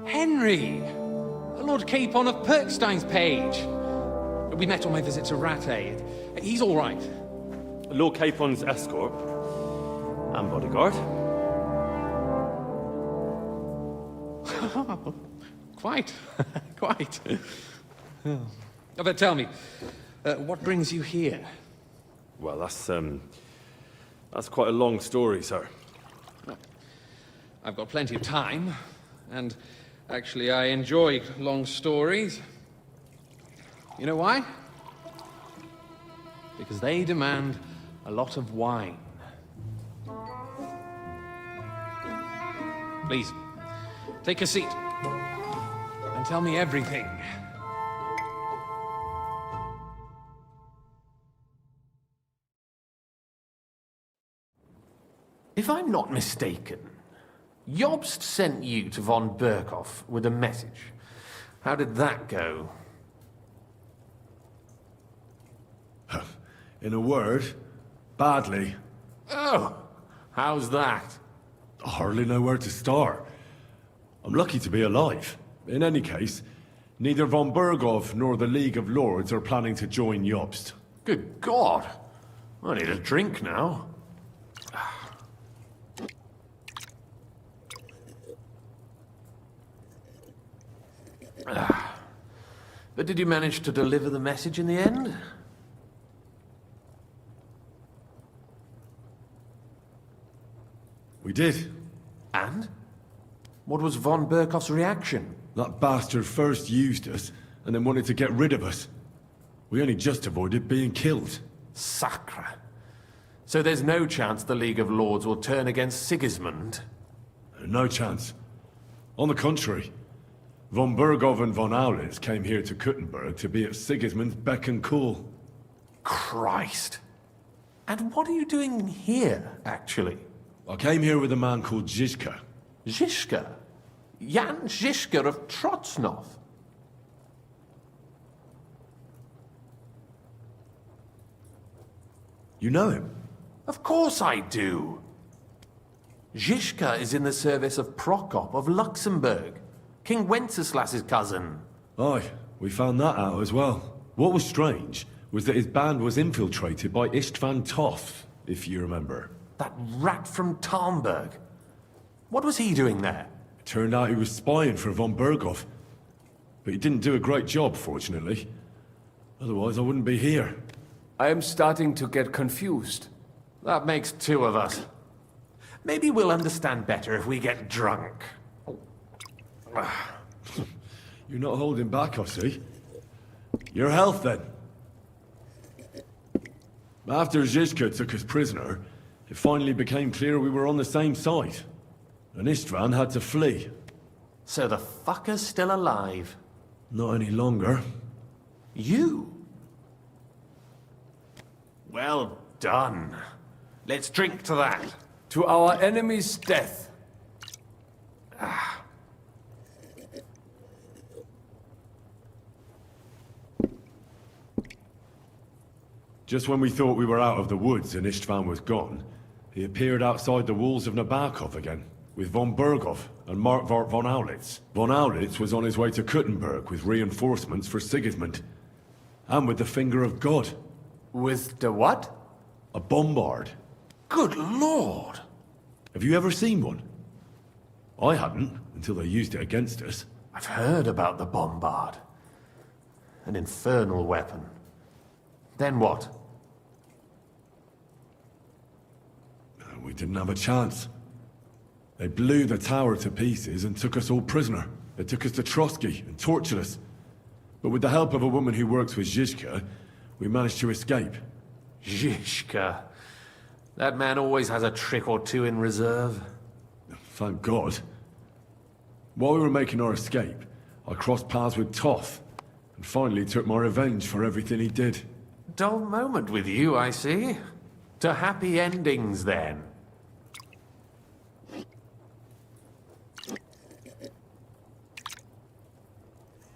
Henry. Lord Capon of Perkstein's page. We met on my visit to Rattay. He's all right. Lord Capon's escort and bodyguard. Quite. Quite. But tell me, what brings you here? Well, that's quite a long story, sir. I've got plenty of time, and actually I enjoy long stories. You know why? Because they demand a lot of wine. Please, take a seat and tell me everything. If I'm not mistaken, Jobst sent you to von Berkhoff with a message. How did that go? In a word, badly. Oh, how's that? I hardly know where to start. I'm lucky to be alive. In any case, neither von Berghoff nor the League of Lords are planning to join Jobst. Good God! I need a drink now. But did you manage to deliver the message in the end? We did. And? What was von Berkhoff's reaction? That bastard first used us, and then wanted to get rid of us. We only just avoided being killed. Sacre. So there's no chance the League of Lords will turn against Sigismund? No chance. On the contrary. Von Berghoff and von Aulitz came here to Kuttenberg to be at Sigismund's beck and call. Christ. And what are you doing here, actually? I came here with a man called Zizka. Zizka? Jan Zizka of Trotznov? You know him? Of course I do. Zizka is in the service of Prokop of Luxembourg, King Wenceslas's cousin. Aye, we found that out as well. What was strange was that his band was infiltrated by Istvan Toth, if you remember. That rat from Tarnberg. What was he doing there? It turned out he was spying for von Berghoff. But he didn't do a great job, fortunately. Otherwise I wouldn't be here. I am starting to get confused. That makes two of us. Maybe we'll understand better if we get drunk. You're not holding back, I see. Your health, then. After Zizka took us prisoner, it finally became clear we were on the same side. And Istvan had to flee. So the fucker's still alive? Not any longer. You? Well done. Let's drink to that. To our enemy's death. Just when we thought we were out of the woods and Istvan was gone, he appeared outside the walls of Nabokov again, with von Berghoff and Markvart von Aulitz. Von Aulitz was on his way to Kuttenberg with reinforcements for Sigismund. And with the finger of God. With the what? A bombard. Good Lord! Have you ever seen one? I hadn't, until they used it against us. I've heard about the bombard. An infernal weapon. Then what? We didn't have a chance. They blew the tower to pieces and took us all prisoner. They took us to Trotsky and tortured us. But with the help of a woman who works with Zizka, we managed to escape. Zizka. That man always has a trick or two in reserve. Thank God. While we were making our escape, I crossed paths with Toth, and finally took my revenge for everything he did. Dull moment with you, I see. To happy endings, then.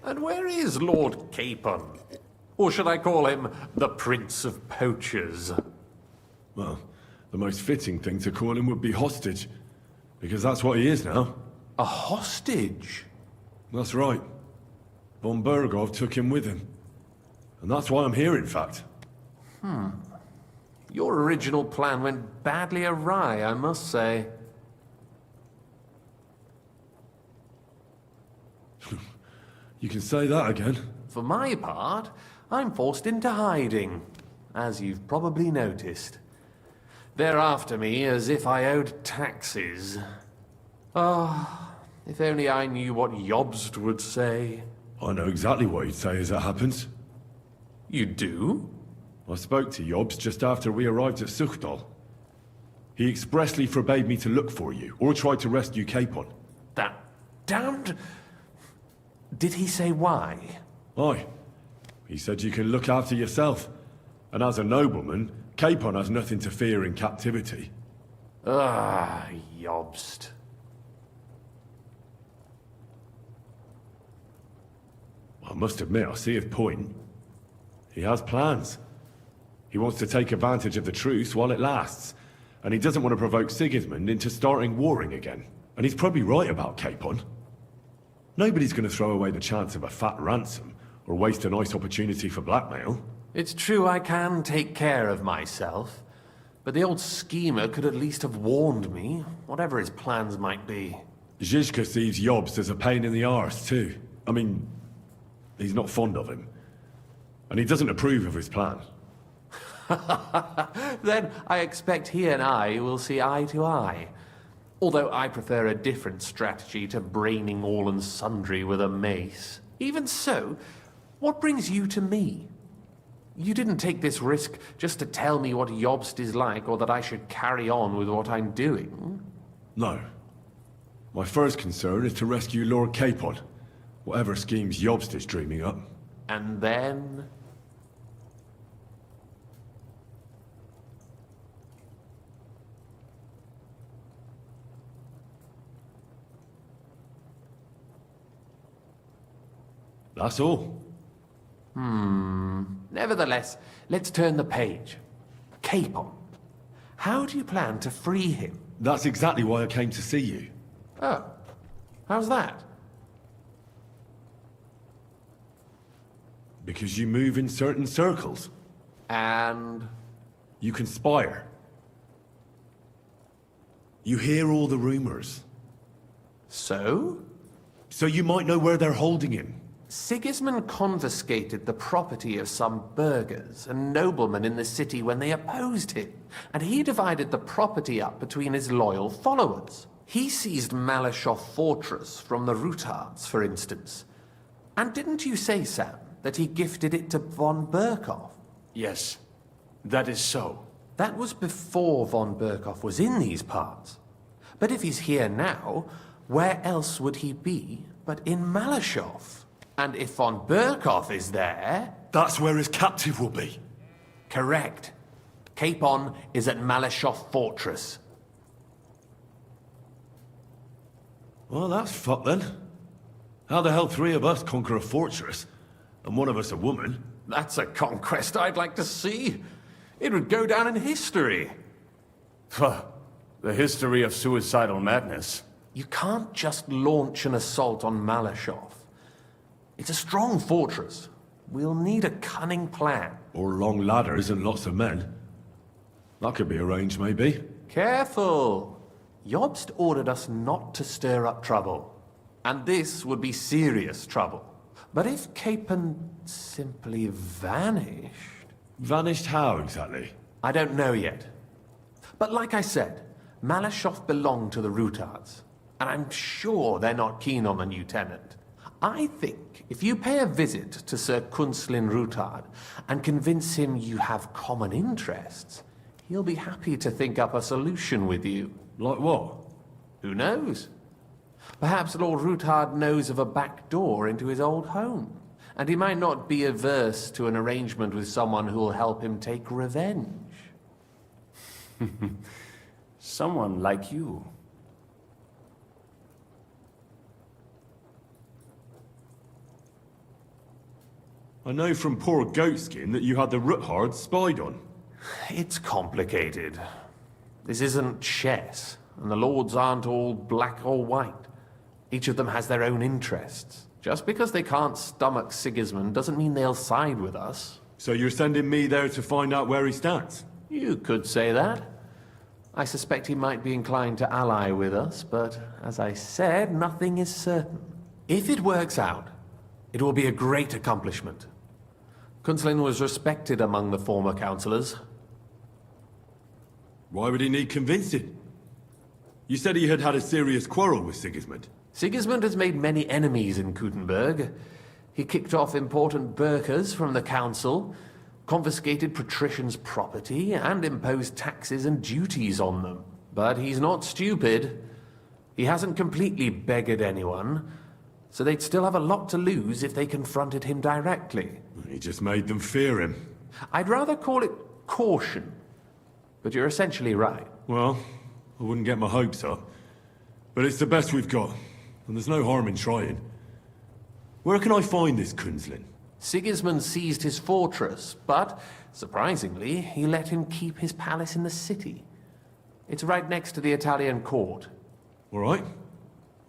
And where is Lord Capon? Or should I call him the Prince of Poachers? Well, the most fitting thing to call him would be hostage, because that's what he is now. A hostage? That's right. Von Berghoff took him with him. And that's why I'm here, in fact. Your original plan went badly awry, I must say. You can say that again. For my part, I'm forced into hiding. as you've probably noticed. They're after me as if I owed taxes. Ah, if only I knew what Jobst would say. I know exactly what he'd say as it happens. You do? I spoke to Jobst just after we arrived at Suchdal. He expressly forbade me to look for you, or try to rescue Capon. That damned... Did he say why? Aye. He said you can look after yourself. And as a nobleman, Capon has nothing to fear in captivity. Ah, Jobst. I must admit, I see his point. He has plans. He wants to take advantage of the truce while it lasts. And he doesn't want to provoke Sigismund into starting warring again. And he's probably right about Capon. Nobody's going to throw away the chance of a fat ransom, or waste a nice opportunity for blackmail. It's true I can take care of myself, but the old schemer could at least have warned me, whatever his plans might be. Zizka sees Jobst as a pain in the arse, too. I mean, he's not fond of him. And he doesn't approve of his plan. Then I expect he and I will see eye to eye. Although I prefer a different strategy to braining all and sundry with a mace. Even so, what brings you to me? You didn't take this risk just to tell me what Jobst is like, or that I should carry on with what I'm doing. No. My first concern is to rescue Lord Capon, whatever schemes Jobst is dreaming up. And then... That's all. Nevertheless, let's turn the page. Capon. How do you plan to free him? That's exactly why I came to see you. Oh. How's that? Because you move in certain circles. And? You conspire. You hear all the rumors. So? So you might know where they're holding him. Sigismund confiscated the property of some burghers and noblemen in the city when they opposed him, and he divided the property up between his loyal followers. He seized Malashov Fortress from the Rutards, for instance. And didn't you say, Sam, that he gifted it to von Berkhoff? Yes, that is so. That was before von Berkhoff was in these parts. But if he's here now, where else would he be but in Malashov? And if von Berkhoff is there... That's where his captive will be. Correct. Capon is at Malashov Fortress. Well, that's fucked then. How the hell three of us conquer a fortress, and one of us a woman? That's a conquest I'd like to see. It would go down in history. The history of suicidal madness. You can't just launch an assault on Malashov. It's a strong fortress. We'll need a cunning plan. Or long ladders and lots of men. That could be arranged, maybe. Careful! Jobst ordered us not to stir up trouble. And this would be serious trouble. But if Capon simply vanished... Vanished how, exactly? I don't know yet. But like I said, Malashov belonged to the Rutards. And I'm sure they're not keen on the new tenant. I think if you pay a visit to Sir Kunslin Rutard and convince him you have common interests, he'll be happy to think up a solution with you. Like what? Who knows? Perhaps Lord Rutard knows of a back door into his old home, and he might not be averse to an arrangement with someone who'll help him take revenge. Someone like you. I know from poor Goatskin that you had the Ruthards spied on. It's complicated. This isn't chess, and the lords aren't all black or white. Each of them has their own interests. Just because they can't stomach Sigismund doesn't mean they'll side with us. So you're sending me there to find out where he stands? You could say that. I suspect he might be inclined to ally with us, but as I said, nothing is certain. If it works out, it will be a great accomplishment. Kunzlin was respected among the former councillors. Why would he need convincing? You said he had had a serious quarrel with Sigismund. Sigismund has made many enemies in Kuttenberg. He kicked off important burghers from the council, confiscated patricians' property, and imposed taxes and duties on them. But he's not stupid. He hasn't completely beggared anyone, so they'd still have a lot to lose if they confronted him directly. He just made them fear him. I'd rather call it caution, but you're essentially right. Well, I wouldn't get my hopes up. But it's the best we've got, and there's no harm in trying. Where can I find this Kunzlin? Sigismund seized his fortress, but, surprisingly, he let him keep his palace in the city. It's right next to the Italian court. All right.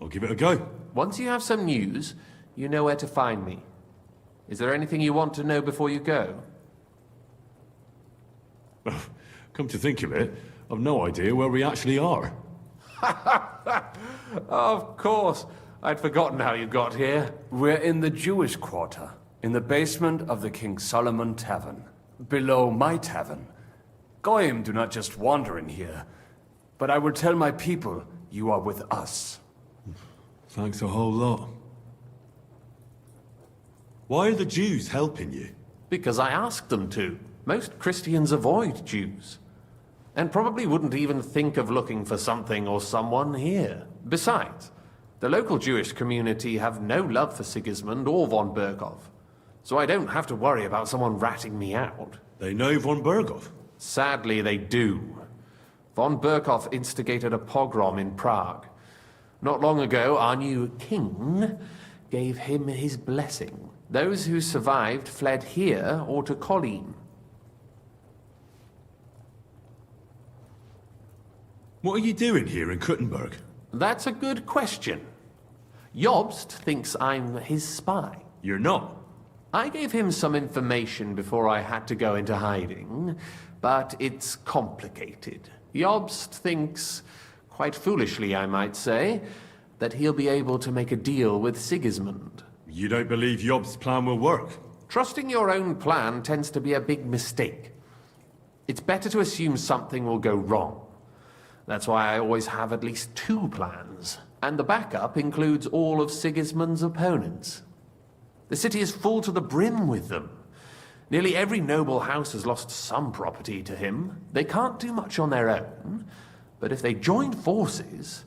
I'll give it a go. Once you have some news, you know where to find me. Is there anything you want to know before you go? Come to think of it, I've no idea where we actually are. Of course. I'd forgotten how you got here. We're in the Jewish quarter, in the basement of the King Solomon Tavern, below my tavern. Goyim do not just wander in here, but I will tell my people you are with us. Thanks a whole lot. Why are the Jews helping you? Because I asked them to. Most Christians avoid Jews, and probably wouldn't even think of looking for something or someone here. Besides, the local Jewish community have no love for Sigismund or von Berghoff, so I don't have to worry about someone ratting me out. They know von Berghoff? Sadly, they do. Von Berghoff instigated a pogrom in Prague. Not long ago, our new king gave him his blessing. Those who survived fled here or to Kolin. What are you doing here in Kuttenberg? That's a good question. Jobst thinks I'm his spy. You're not. I gave him some information before I had to go into hiding, but it's complicated. Jobst thinks, quite foolishly I might say, that he'll be able to make a deal with Sigismund. You don't believe Jobst's plan will work? Trusting your own plan tends to be a big mistake. It's better to assume something will go wrong. That's why I always have at least 2 plans, and the backup includes all of Sigismund's opponents. The city is full to the brim with them. Nearly every noble house has lost some property to him. They can't do much on their own, but if they join forces,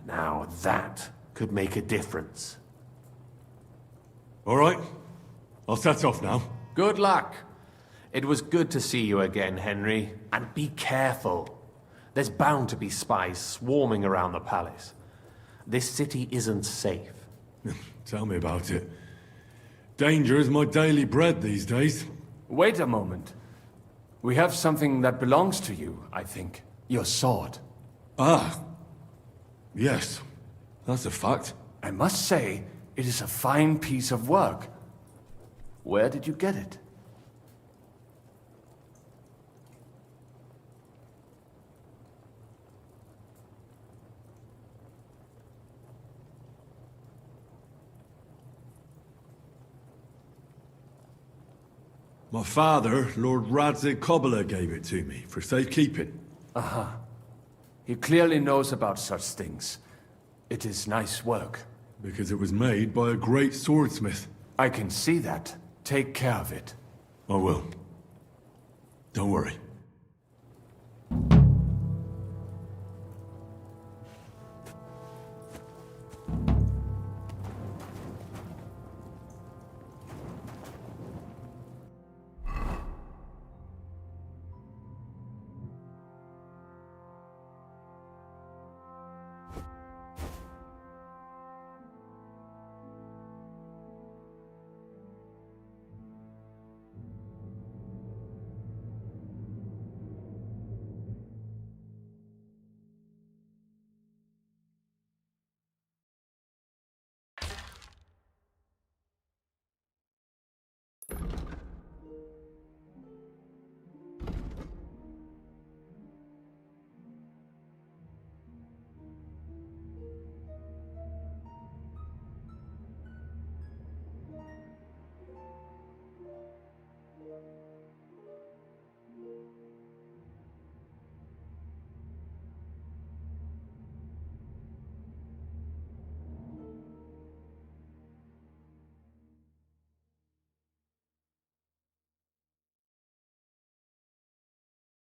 now that could make a difference. All right. I'll set off now. Good luck. It was good to see you again, Henry. And be careful. There's bound to be spies swarming around the palace. This city isn't safe. Tell me about it. Danger is my daily bread these days. Wait a moment. We have something that belongs to you, I think. Your sword. Ah. Yes. That's a fact. I must say, it is a fine piece of work. Where did you get it? My father, Lord Radzig Kobyla, gave it to me for safekeeping. Aha. He clearly knows about such things. It is nice work. Because it was made by a great swordsmith. I can see that. Take care of it. I will. Don't worry.